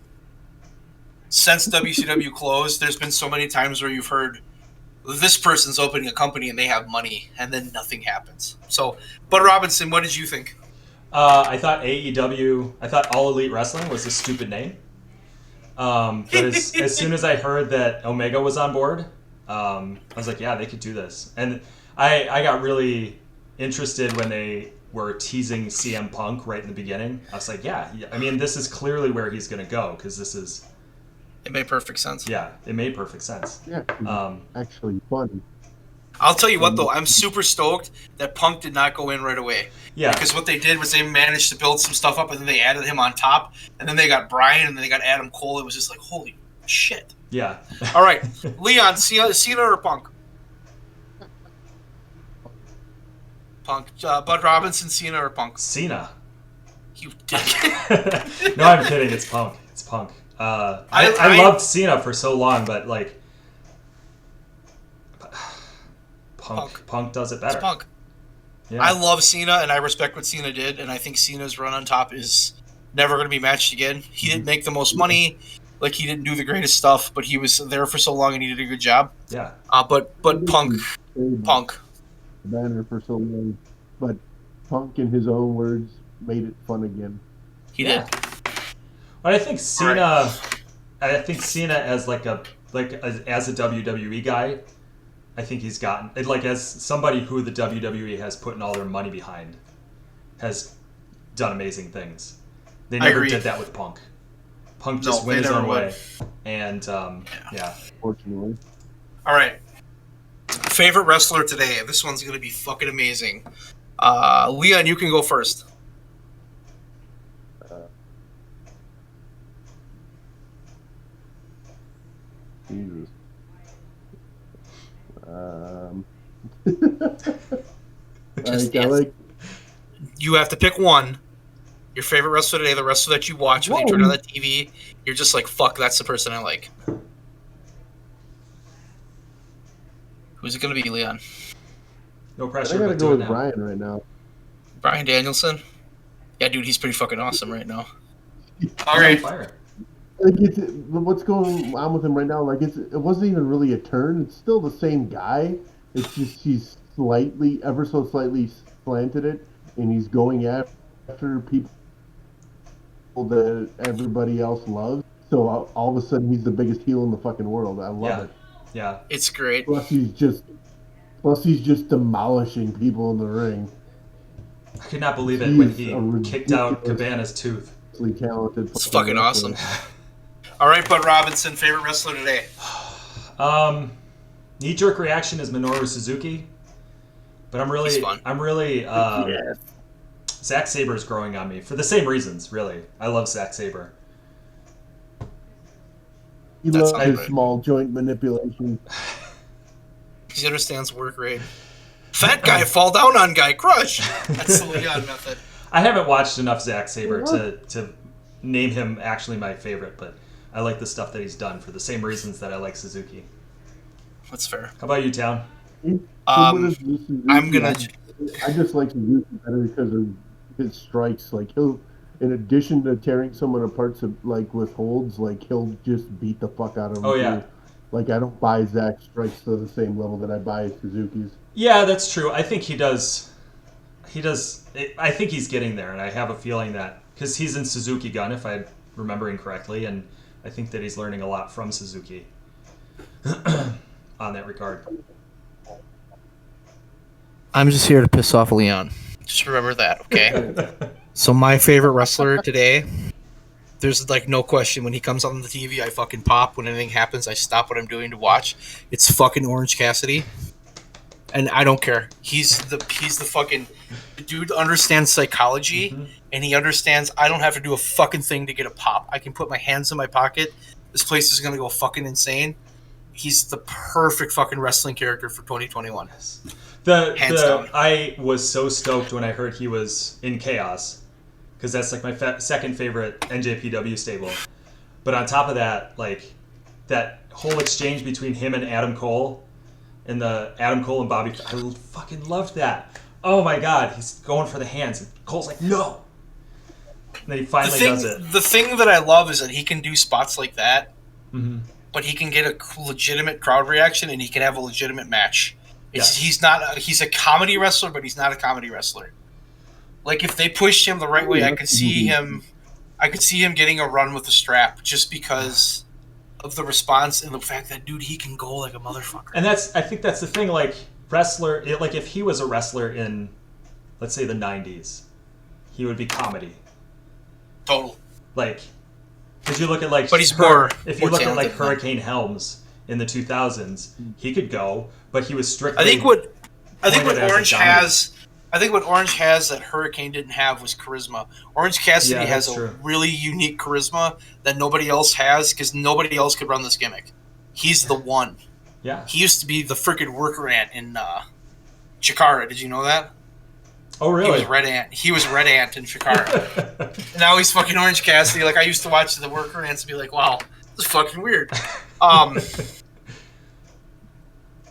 since WCW closed, there's been so many times where you've heard this person's opening a company and they have money, and then nothing happens. So, but Robinson, what did you think? I thought AEW, I thought All Elite Wrestling was a stupid name. But as soon as I heard that Omega was on board, I was like, yeah, they could do this. And I got really interested when they were teasing CM Punk right in the beginning. I was like, yeah, I mean, this is clearly where he's going to go because this is... It made perfect sense. Yeah, it made perfect sense. Yeah, actually fun. I'll tell you what, though, I'm super stoked that Punk did not go in right away. Yeah. Because what they did was they managed to build some stuff up, and then they added him on top, and then they got Bryan, and then they got Adam Cole. It was just like, holy shit. Yeah. All right, Leon, Cena or Punk? Punk. Bud Robinson, Cena or Punk? Cena. You dick. No, I'm kidding. It's Punk. It's Punk. I loved Cena for so long, but like... Punk does it better. It's Punk. Yeah. I love Cena, and I respect what Cena did, and I think Cena's run on top is never going to be matched again. He didn't make the most money, like he didn't do the greatest stuff, but he was there for so long and he did a good job. Yeah. But Punk. Banner for so long, but Punk, in his own words, made it fun again. He did. But I think Cena, as as a WWE guy, I think he's gotten as somebody who the WWE has put in all their money behind, has done amazing things. They never did that with Punk. Punk just went his own way, and yeah. Fortunately. All right. Favorite wrestler today. This one's gonna be fucking amazing. Leon, you can go first. Jesus. You have to pick one. Your favorite wrestler today, the wrestler that you watch when you turn on the TV, you're just like, fuck, that's the person I like. Who's it going to be, Leon? No pressure. I gotta go with Bryan right now. Bryan Danielson? Yeah, dude, he's pretty fucking awesome right now. All right. What's going on with him right now? Like, it wasn't even really a turn. It's still the same guy. It's just he's ever so slightly slanted it, and he's going after people that everybody else loves. So all of a sudden, he's the biggest heel in the fucking world. I love it. Yeah, it's great. Plus, he's just demolishing people in the ring. I could not believe it when he kicked out Cabana's tooth. Talented. It's fucking awesome. All right, Bud Robinson, favorite wrestler today? Knee-jerk reaction is Minoru Suzuki, but I'm really Zack Sabre is growing on me for the same reasons. Really, I love Zack Sabre. He loves his small joint manipulation. He understands work rate. Fat guy fall down on guy crush. That's the Leon method. I haven't watched enough Zack Sabre to name him actually my favorite, but I like the stuff that he's done for the same reasons that I like Suzuki. That's fair. How about you, Town? I'm gonna. I just like Suzuki better because of his strikes. Like he'll, in addition to tearing someone apart, with holds, like he'll just beat the fuck out of him. Oh yeah. Like I don't buy Zach's strikes to the same level that I buy Suzuki's. Yeah, that's true. I think he does. He does. I think he's getting there, and I have a feeling that because he's in Suzuki Gun, if I'm remembering correctly, and I think that he's learning a lot from Suzuki on that regard. I'm just here to piss off Leon. Just remember that, okay? So my favorite wrestler today, there's like no question. When he comes on the TV, I fucking pop. When anything happens, I stop what I'm doing to watch. It's fucking Orange Cassidy. And I don't care. He's the fucking the dude understands psychology, and he understands I don't have to do a fucking thing to get a pop. I can put my hands in my pocket. This place is gonna go fucking insane. He's the perfect fucking wrestling character for 2021. Hands down. I was so stoked when I heard he was in Chaos, because that's like my second favorite NJPW stable. But on top of that, like that whole exchange between him and Adam Cole. And the Adam Cole and Bobby, I fucking loved that. Oh my god, he's going for the hands, and Cole's like, no. And then he finally does it. The thing that I love is that he can do spots like that, but he can get a legitimate crowd reaction, and he can have a legitimate match. He's a comedy wrestler, but he's not a comedy wrestler. Like if they pushed him the right way, I could see him getting a run with the strap, just because of the response and the fact that dude he can go like a motherfucker. And I think that's the thing, like wrestler, like if he was a wrestler in, let's say the 90s, he would be comedy. Total. Like, because you look at like, but he's more. If you look at like Hurricane Helms in the 2000s, he could go, but he was strictly. I think what Orange has. I think what Orange has that Hurricane didn't have was charisma. Orange Cassidy has a really unique charisma that nobody else has because nobody else could run this gimmick. He's the one. Yeah. He used to be the freaking worker ant in Chikara. Did you know that? Oh, really? He was Red Ant in Chikara. Now he's fucking Orange Cassidy. Like I used to watch the worker ants and be like, wow, this is fucking weird.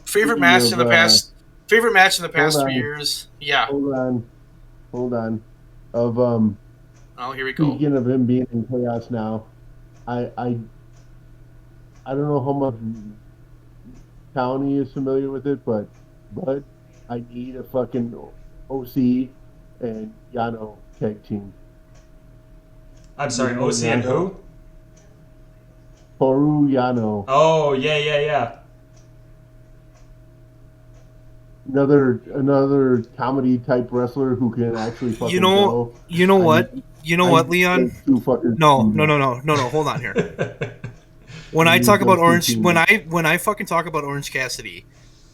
Favorite match in the past 3 years? Yeah. Hold on. Of oh, here we go. Speaking of him being in Chaos now, I don't know how much County is familiar with it, but I need a fucking OC and Yano tag team. I'm sorry, OC and who? Toru Yano. Oh, yeah. Another comedy type wrestler who can actually fucking go. You know what, Leon? No. Hold on here. When I talk about Orange, when I fucking talk about Orange Cassidy,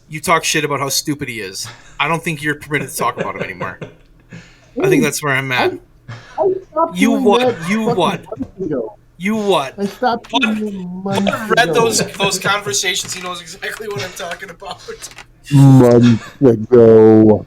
you talk shit about how stupid he is. I don't think you're permitted to talk about him anymore. I think that's where I'm at. You what? I stopped. Bud read those conversations. He knows exactly what I'm talking about. Months ago.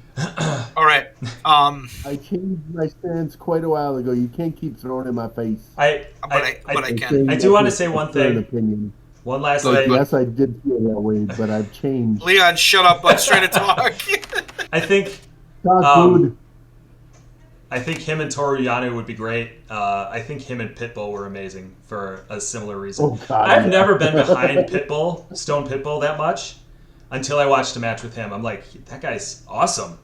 All right. I changed my stance quite a while ago. You can't keep throwing it in my face. I can. I do want to say one thing. Opinion. One last thing. Yes, I did feel that way, but I've changed. Leon, shut up. Bud's trying to talk. I think. I think him and Toru Yano would be great. I think him and Pitbull were amazing for a similar reason. Oh, God, I've never been behind Stone Pitbull that much until I watched a match with him. I'm like, that guy's awesome.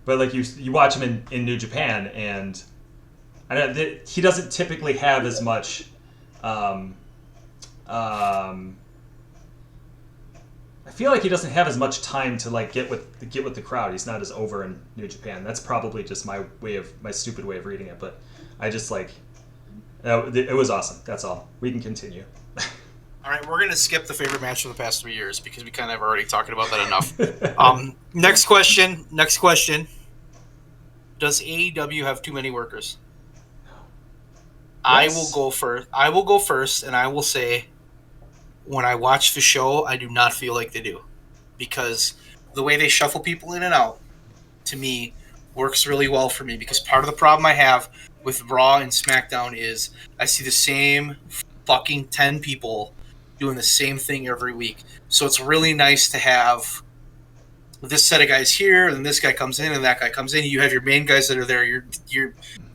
But like you watch him in New Japan, and he doesn't typically have as much. I feel like he doesn't have as much time to like get with the crowd. He's not as over in New Japan. That's probably just my stupid way of reading it. But I just like it was awesome. That's all. We can continue. All right, we're gonna skip the favorite match of the past 3 years because we kind of already talked about that enough. Next question. Does AEW have too many workers? Yes. I will go first, and I will say, when I watch the show, I do not feel like they do, because the way they shuffle people in and out, to me, works really well for me. Because part of the problem I have with Raw and SmackDown is I see the same fucking 10 people doing the same thing every week. So it's really nice to have this set of guys here, and this guy comes in, and that guy comes in. You have your main guys that are there. Your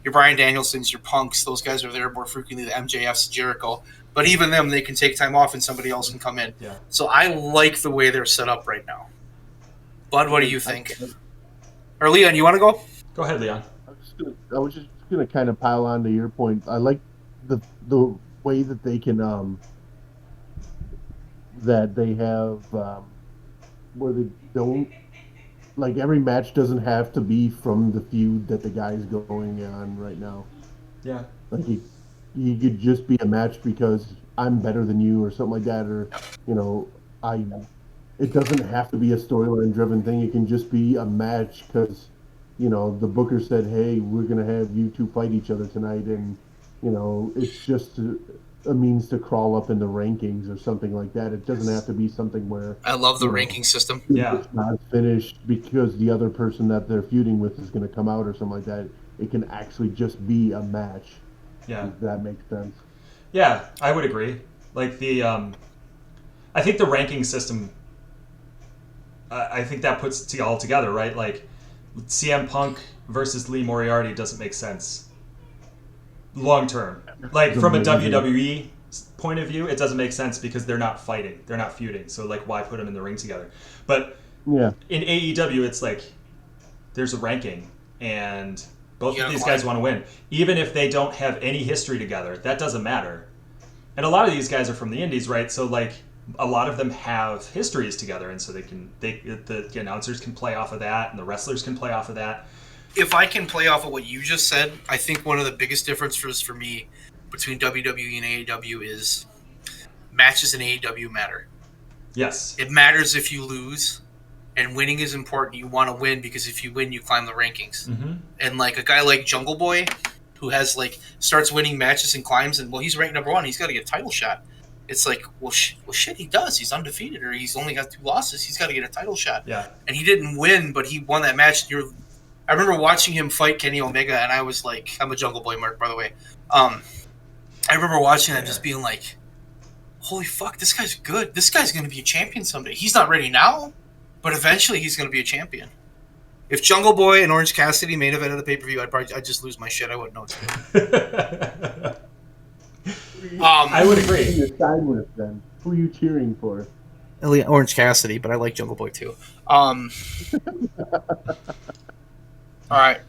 Bryan Danielsons, your Punks. Those guys are there more frequently. The MJFs, Jericho. But even them, they can take time off, and somebody else can come in. Yeah. So I like the way they're set up right now. Bud, what do you think? Or Leon, you want to go? Go ahead, Leon. I was just gonna kind of pile on to your point. I like the way that they can that they have where they don't like every match doesn't have to be from the feud that the guy's going on right now. Yeah. Like you could just be a match because I'm better than you or something like that, or you know, I. It doesn't have to be a storyline driven thing. It can just be a match because the booker said, "Hey, we're gonna have you two fight each other tonight," and it's just a means to crawl up in the rankings or something like that. It doesn't have to be something where I love the ranking system. Yeah. it's not finished because the other person that they're feuding with is going to come out or something like that. It can actually just be a match. Yeah. If that makes sense. Yeah, I would agree. Like I think the ranking system. I think that puts it all together, right? Like CM Punk versus Lee Moriarty doesn't make sense long term. Like from a WWE point of view, it doesn't make sense because they're not fighting, they're not feuding. So like, why put them in the ring together? But yeah, in AEW, it's like there's a ranking, and both of these climb. guys want to win, even if they don't have any history together. That doesn't matter. And a lot of these guys are from the Indies, right? So like, a lot of them have histories together, and so the announcers can play off of that, and the wrestlers can play off of that. If I can play off of what you just said, I think one of the biggest differences for me between WWE and AEW is matches in AEW matter. Yes. It matters if you lose, and winning is important. You want to win because if you win, you climb the rankings. Mm-hmm. And like a guy like Jungle Boy, who has starts winning matches and climbs, and he's ranked number 1. He's got to get a title shot. It's like, shit, he does. He's undefeated, or he's only got 2 losses. He's got to get a title shot. Yeah. And he didn't win, but he won that match. I remember watching him fight Kenny Omega, and I was like, I'm a Jungle Boy mark, by the way. I remember watching that, just being like, holy fuck, this guy's good. This guy's going to be a champion someday. He's not ready now, but eventually he's going to be a champion. If Jungle Boy and Orange Cassidy main event of the pay-per-view, I'd just lose my shit. I wouldn't know what to do. I would agree. Who you side with then? Who are you cheering for? Orange Cassidy, but I like Jungle Boy too. All right.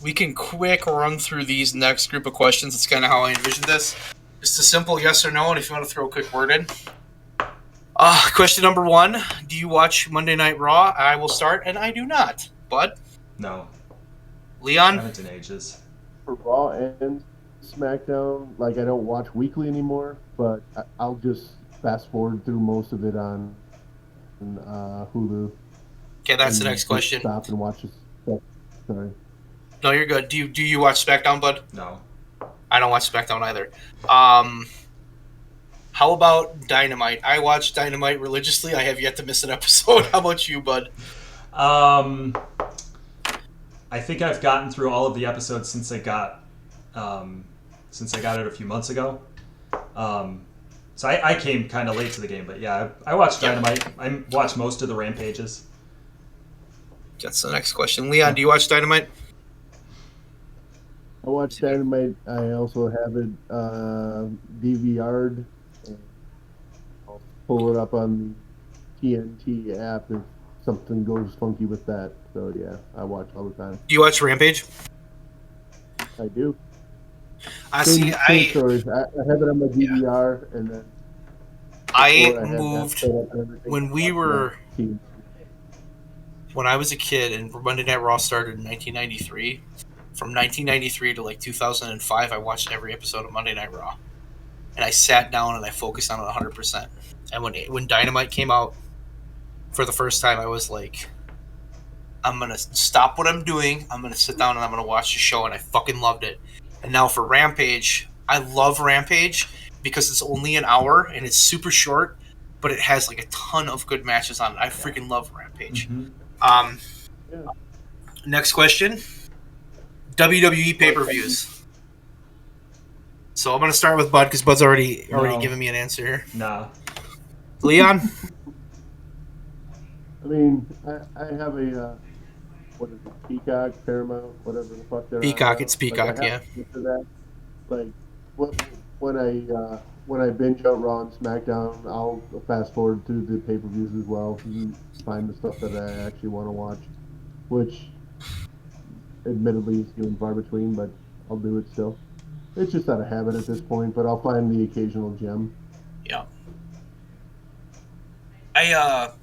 We can quick run through these next group of questions. It's kind of how I envisioned this. Just a simple yes or no, and if you want to throw a quick word in. Question number 1. Do you watch Monday Night Raw? I will start, and I do not. Bud? No. Leon? I haven't in ages. For Raw and SmackDown, I don't watch weekly anymore, but I'll just fast forward through most of it on Hulu. Okay, that's the next question. Stop and watch this stuff. Sorry. No, you're good. Do you watch SmackDown, Bud? No. I don't watch SmackDown either. How about Dynamite? I watch Dynamite religiously. I have yet to miss an episode. How about you, Bud? I think I've gotten through all of the episodes since I got it a few months ago. So I came kind of late to the game, but yeah, I watched Dynamite. I watched most of the Rampages. That's the next question. Leon, do you watch Dynamite? I watch Dynamite. I also have it DVR'd. I'll pull it up on the TNT app if something goes funky with that. So yeah, I watch all the time. Do you watch Rampage? I do. Same stories. I have it on my DVR, and then I moved when I was a kid, and Monday Night Raw started in 1993. From 1993 to 2005, I watched every episode of Monday Night Raw, and I sat down and I focused on it 100%. And when Dynamite came out for the first time, I was like, I'm gonna stop what I'm doing. I'm gonna sit down and I'm gonna watch the show, and I fucking loved it. And now for Rampage, I love Rampage because it's only an hour and it's super short, but it has a ton of good matches on it. I freaking love Rampage. Mm-hmm. Next question. WWE pay-per-views. So I'm going to start with Bud because Bud's already given me an answer here. Nah. Leon? I mean, I have a, what is it, Peacock, Paramount, whatever the fuck they're Peacock, on. it's Peacock, yeah. That. When I when I binge out Raw and SmackDown, I'll fast forward through the pay-per-views as well and find the stuff that I actually want to watch, which admittedly is few and far between, but I'll do it still. It's just out of habit at this point, but I'll find the occasional gem. Yeah. I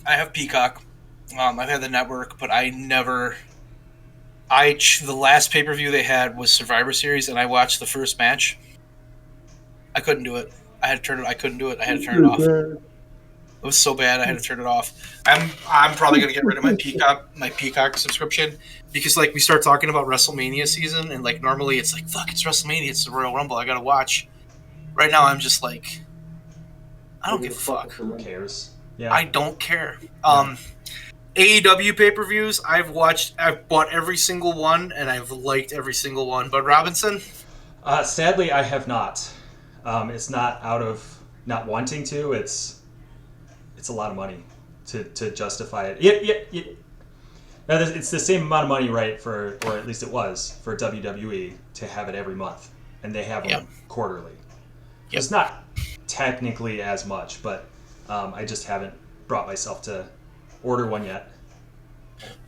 have Peacock. I've had the network, but I never. The last pay per view they had was Survivor Series, and I watched the first match. I couldn't do it. I had to turn it. I couldn't do it. I had to turn it off. It was so bad. I had to turn it off. I'm probably gonna get rid of my Peacock subscription because like we start talking about WrestleMania season, and like normally it's like fuck, it's WrestleMania, it's the Royal Rumble. I gotta watch. Right now, I'm just like, I don't give a fuck. Who cares? Yeah. I don't care. AEW pay-per-views, I've bought every single one, and I've liked every single one. But Robinson? Sadly, I have not. It's not out of not wanting to. It's a lot of money to justify it. Yeah. Now, it's the same amount of money, right, or at least it was, for WWE to have it every month. And they have them quarterly. Yep. It's not technically as much, but I just haven't brought myself to order one yet.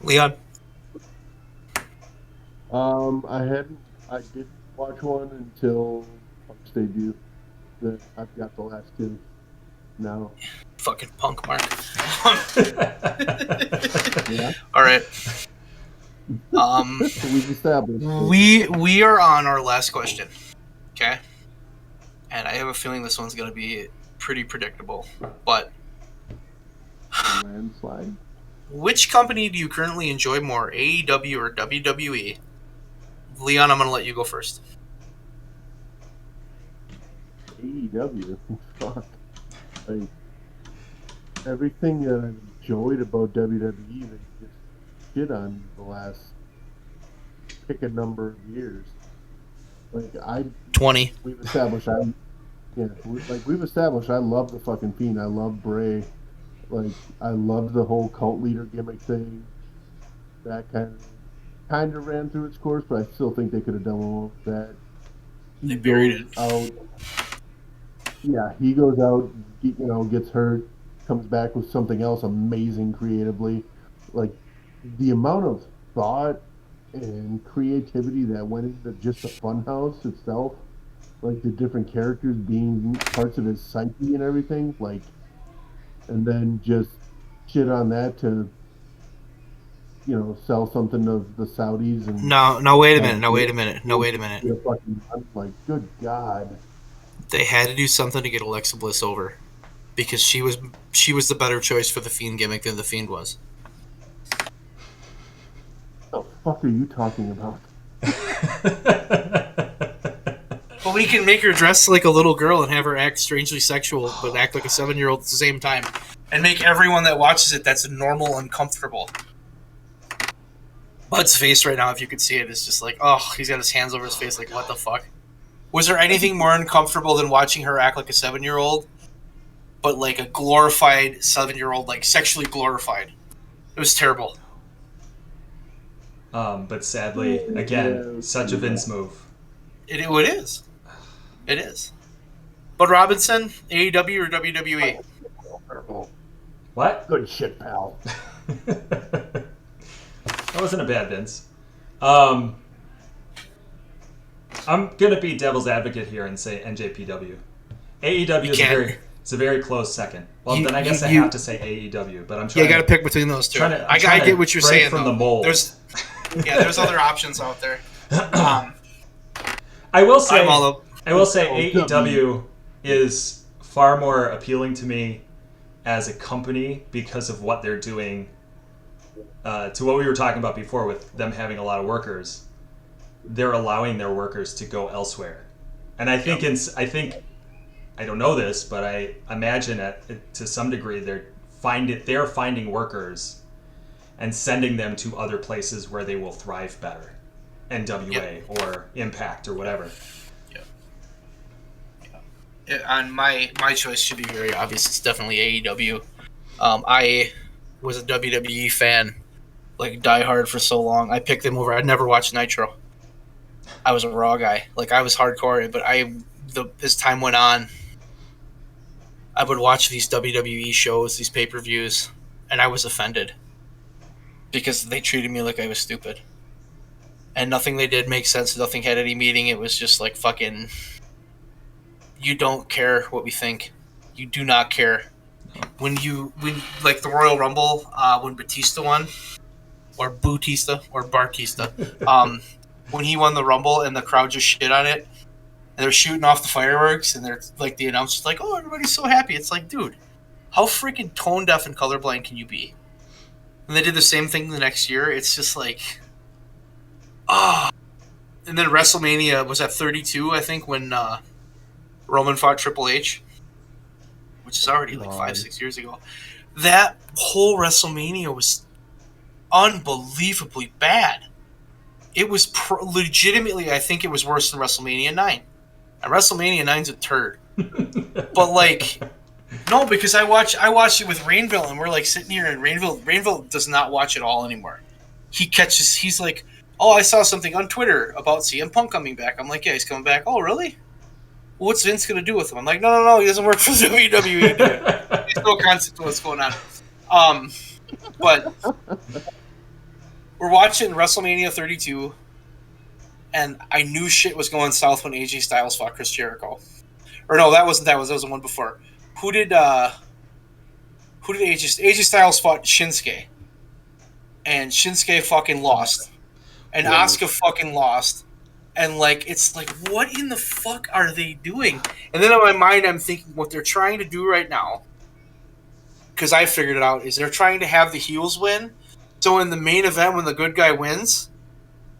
Leon? I did watch one until Punk's debut. I've got the last two now. Fucking punk, Mark. Yeah. All right. We've established. We are on our last question. Okay? And I have a feeling this one's going to be pretty predictable. But Landslide. which company do you currently enjoy more, AEW or WWE? Leon, I'm going to let you go first. AEW. Fuck. Like, everything that I've enjoyed about WWE, they just shit on the last pick a number of years. Like 20. we've established, I love the fucking Fiend. I love Bray. Like I love the whole cult leader gimmick thing. That kind of ran through its course, but I still think they could have done more with that. They buried it. He goes out, gets hurt, comes back with something else amazing creatively. Like the amount of thought and creativity that went into just the funhouse itself, like the different characters being parts of his psyche and everything, like, and then just shit on that to, sell something of the Saudis and. No, wait a minute. I'm like, good God. They had to do something to get Alexa Bliss over, because she was the better choice for the Fiend gimmick than the Fiend was. What the fuck are you talking about? Well, we can make her dress like a little girl and have her act strangely sexual, but act like a 7-year-old at the same time, and make everyone that watches it that's normal uncomfortable. Bud's face right now, if you could see it, is just like, oh, he's got his hands over his face, like, what the fuck? Was there anything more uncomfortable than watching her act like a 7-year-old, but like a glorified 7-year-old, like sexually glorified? It was terrible. But sadly, again, such a Vince move. It is. It is. But Robinson, AEW or WWE? What? Good shit, pal. That wasn't a bad Vince. I'm gonna be devil's advocate here and say NJPW. AEW is a very close second. Well, then I guess I have to say AEW, but I'm trying. Yeah, you got to pick between those two. I get what you're saying. From the mold. There's other options out there. I will say AEW is far more appealing to me as a company because of what they're doing. To what we were talking about before with them having a lot of workers, they're allowing their workers to go elsewhere, and I think I don't know this, but I imagine to some degree they're finding workers and sending them to other places where they will thrive better, NWA or Impact or whatever. And my choice should be very obvious. It's definitely AEW. I was a WWE fan, like diehard for so long. I picked them over. I'd never watched Nitro. I was a Raw guy. Like I was hardcore, but as time went on, I would watch these WWE shows, these pay-per-views, and I was offended because they treated me like I was stupid. And nothing they did made sense. Nothing had any meaning. It was just like fucking. You don't care what we think. You do not care. When like the Royal Rumble, when Batista won, or Bautista, or Bartista, when he won the Rumble and the crowd just shit on it, and they're shooting off the fireworks, and they're like the announcer's like, "Oh, everybody's so happy." It's like, dude, how freaking tone deaf and colorblind can you be? And they did the same thing the next year. It's just like, ah. Oh. And then WrestleMania was at 32, I think, when Roman fought Triple H, which is already like 5-6 years ago. That whole WrestleMania was unbelievably bad. It was legitimately, I think it was worse than WrestleMania 9. And WrestleMania 9's a turd. But like, no, because I watched it with Rainville, and we're like sitting here, and Rainville does not watch it all anymore. He's like, "Oh, I saw something on Twitter about CM Punk coming back." I'm like, "Yeah, he's coming back." "Oh, really? What's Vince going to do with him?" I'm like, no, he doesn't work for WWE. There's no concept of what's going on. But we're watching WrestleMania 32, and I knew shit was going south when AJ Styles fought Chris Jericho. Or no, that wasn't. That was the one before. Who did AJ Styles fought Shinsuke, and Shinsuke fucking lost, and Asuka fucking lost. And, like, it's like, what in the fuck are they doing? And then in my mind, I'm thinking what they're trying to do right now, because I figured it out, is they're trying to have the heels win. So in the main event, when the good guy wins,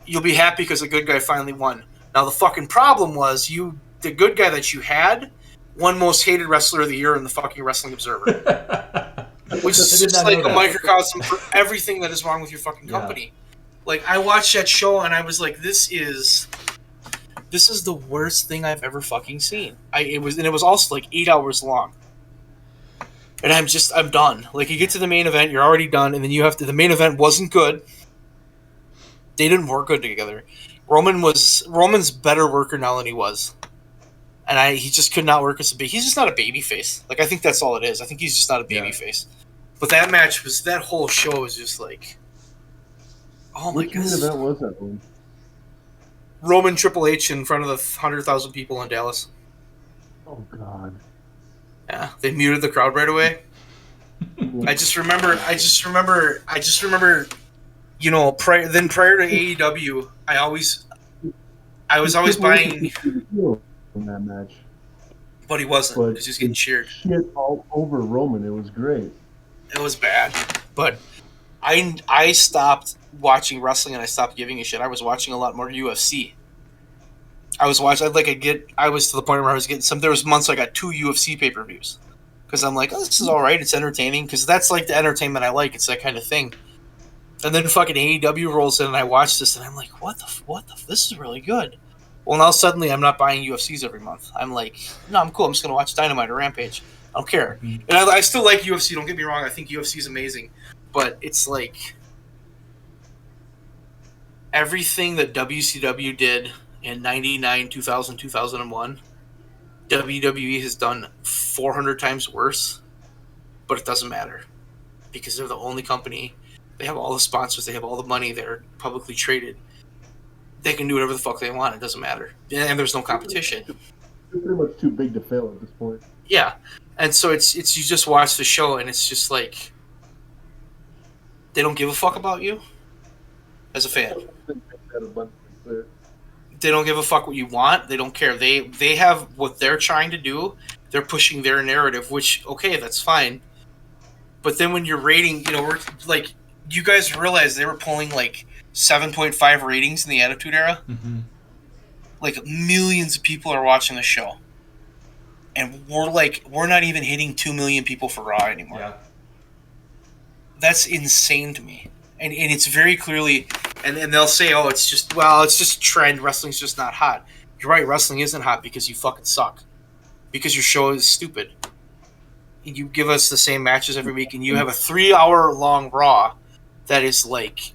you'll be happy because the good guy finally won. Now, the fucking problem was the good guy that you had won most hated wrestler of the year in the fucking Wrestling Observer. Which is just like a microcosm for everything that is wrong with your fucking company. Like, I watched that show, and I was like, this is the worst thing I've ever fucking seen. It was also like 8 hours long. And I'm done. Like, you get to the main event, you're already done, and then the main event wasn't good. They didn't work good together. Roman's better worker now than he was. And he just could not work as he's just not a baby face. Like, I think that's all it is. I think he's just not a baby face. But that whole show was just like, oh my god. Which main event was that one? Roman Triple H in front of the 100,000 people in Dallas. Oh god. Yeah, they muted the crowd right away. I just remember, you know, prior to AEW, I was always buying in that match. But he wasn't, because he was getting cheered. Shit all over Roman. It was great. It was bad. But I stopped watching wrestling, and I stopped giving a shit. I was watching a lot more UFC. I was to the point where I was getting there was months I got 2 UFC pay-per-views. Because I'm like, oh, this is alright, it's entertaining. Because that's like the entertainment I like. It's that kind of thing. And then fucking AEW rolls in, and I watch this, and I'm like, what the this is really good. Well, now suddenly I'm not buying UFCs every month. I'm like, no, I'm cool. I'm just going to watch Dynamite or Rampage. I don't care. And I still like UFC. Don't get me wrong. I think UFC is amazing. But it's like everything that WCW did in 99, 2000, 2001, WWE has done 400 times worse. But it doesn't matter. Because they're the only company. They have all the sponsors. They have all the money. They're publicly traded. They can do whatever the fuck they want. It doesn't matter. And there's no competition. They're pretty much too big to fail at this point. Yeah. And so it's you just watch the show, and it's just like they don't give a fuck about you as a fan. They don't give a fuck what you want. They don't care. They have what they're trying to do. They're pushing their narrative, which, okay, that's fine. But then when you're rating, you know, we're like, you guys realize they were pulling like 7.5 ratings in the Attitude Era. Mm-hmm. Like, millions of people are watching the show, and we're not even hitting 2 million people for Raw anymore. Yeah. That's insane to me, and it's very clearly, and they'll say, oh, it's just trend. Wrestling's just not hot. You're right, wrestling isn't hot because you fucking suck, because your show is stupid. You give us the same matches every week, and you have a 3-hour-long Raw that is like,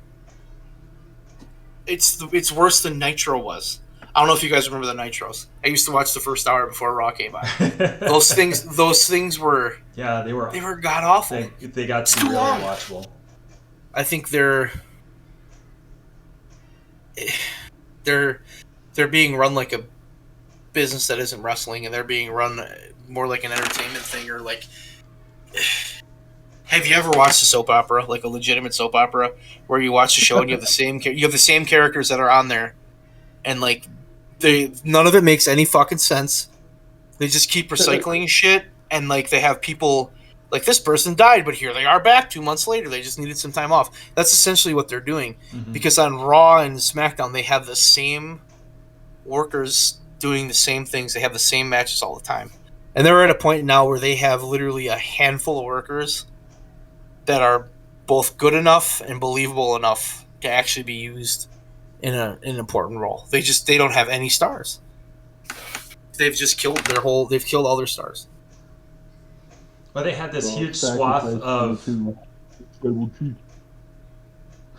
it's worse than Nitro was. I don't know if you guys remember the Nitros. I used to watch the first hour before Raw came on. Those things were they were god awful. They got to be really unwatchable. I think they're being run like a business that isn't wrestling, and they're being run more like an entertainment thing, or like. Have you ever watched a soap opera, like a legitimate soap opera, where you watch the show and you have the same characters that are on there, and like none of it makes any fucking sense. They just keep recycling shit, and like they have people like this person died, but here they are back 2 months later. They just needed some time off. That's essentially what they're doing, because on Raw and SmackDown they have the same workers doing the same things. They have the same matches all the time, and they're at a point now where they have literally a handful of workers that are both good enough and believable enough to actually be used in an important role. They don't have any stars. They've just killed they've killed all their stars. Well, they had this huge swath of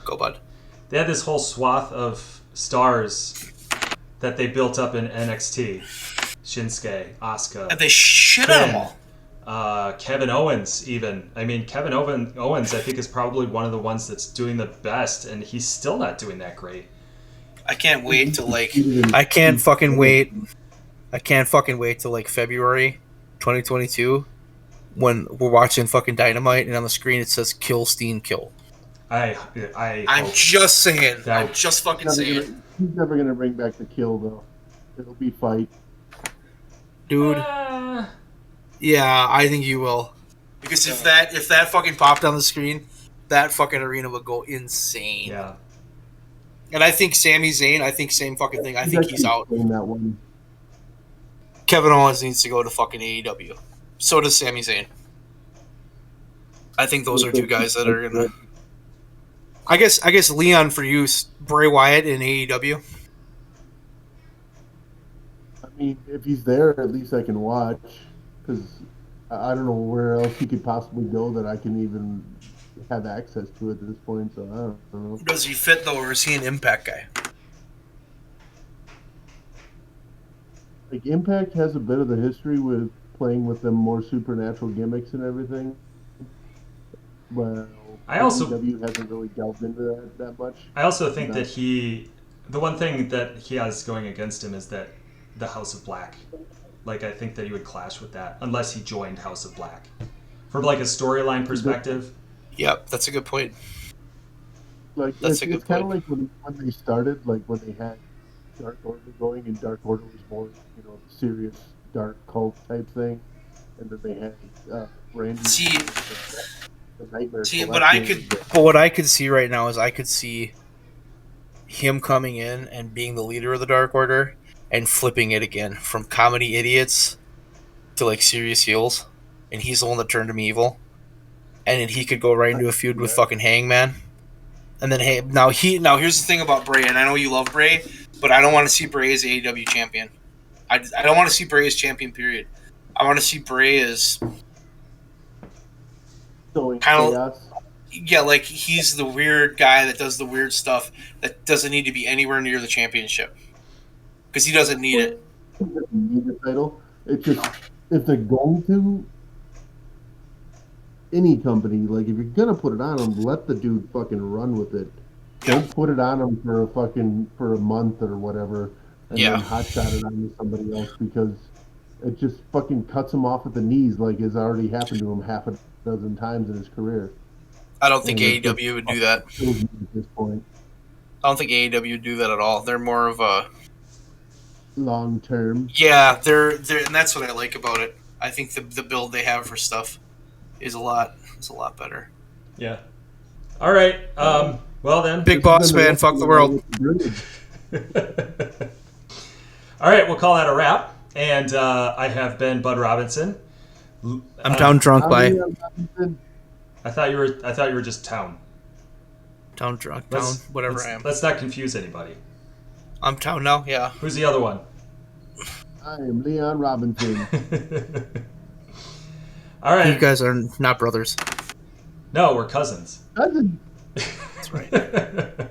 Go, bud. They had this whole swath of stars that they built up in NXT. Shinsuke, Asuka. And they shit on them all. Kevin Owens, even. I mean, Kevin Owens, I think, is probably one of the ones that's doing the best, and he's still not doing that great. I can't wait till I can't fucking wait till like February 2022 when we're watching fucking Dynamite and on the screen it says "Kill Steen Kill." I'm just saying. I'm just fucking saying. He's never gonna bring back the kill though. It'll be fight, dude. Yeah, I think you will. Because if that fucking popped on the screen, that fucking arena would go insane. Yeah. And I think Sami Zayn, same fucking thing. I think he's out. That one. Kevin Owens needs to go to fucking AEW. So does Sami Zayn. I think those are two guys that are gonna. I guess Leon for you, Bray Wyatt in AEW. I mean, if he's there, at least I can watch. Because I don't know where else he could possibly go that I can even have access to at this point. So I don't know. Does he fit though, or is he an Impact guy? Like Impact has a bit of the history with playing with them more supernatural gimmicks and everything. Well, AEW hasn't really delved into that much. I also think that the one thing that he has going against him is that the House of Black. Like, I think that he would clash with that unless he joined House of Black. From like a storyline perspective. Yep, that's a good point. Like it's kind of like when they started, like when they had Dark Order going, and Dark Order was more, the serious dark cult type thing, and then they had Randy. The Nightmare. What I could see right now is I could see him coming in and being the leader of the Dark Order and flipping it again from comedy idiots to like serious heels, and he's the one that turned him evil, and then he could go right into a feud with fucking Hangman, and then now here's the thing about Bray, and I know you love Bray, but I don't want to see Bray as AEW champion. I don't want to see Bray as champion. Period. I want to see Bray as kind of like he's the weird guy that does the weird stuff that doesn't need to be anywhere near the championship. Because he doesn't need it. He doesn't need the title. It's just, if they're going to, any company, like, if you're going to put it on him, let the dude fucking run with it. Yeah. Don't put it on him for a month or whatever, and then hotshot it on to somebody else, because it just fucking cuts him off at the knees, like has already happened to him half a dozen times in his career. I don't think AEW would do that. At this point. I don't think AEW would do that at all. They're more of a long term. Yeah, they're and that's what I like about it. I think the build they have for stuff is a lot better. Yeah. All right. Well then. Big boss man, fuck the world. All right, we'll call that a wrap. And I have been Bud Robinson. I'm down drunk by. I thought you were just town. Town drunk. Whatever I am. Let's not confuse anybody. I'm town now. Yeah. Who's the other one? I am Leon Robinson. All right. You guys are not brothers. No, we're cousins. Cousins. That's right.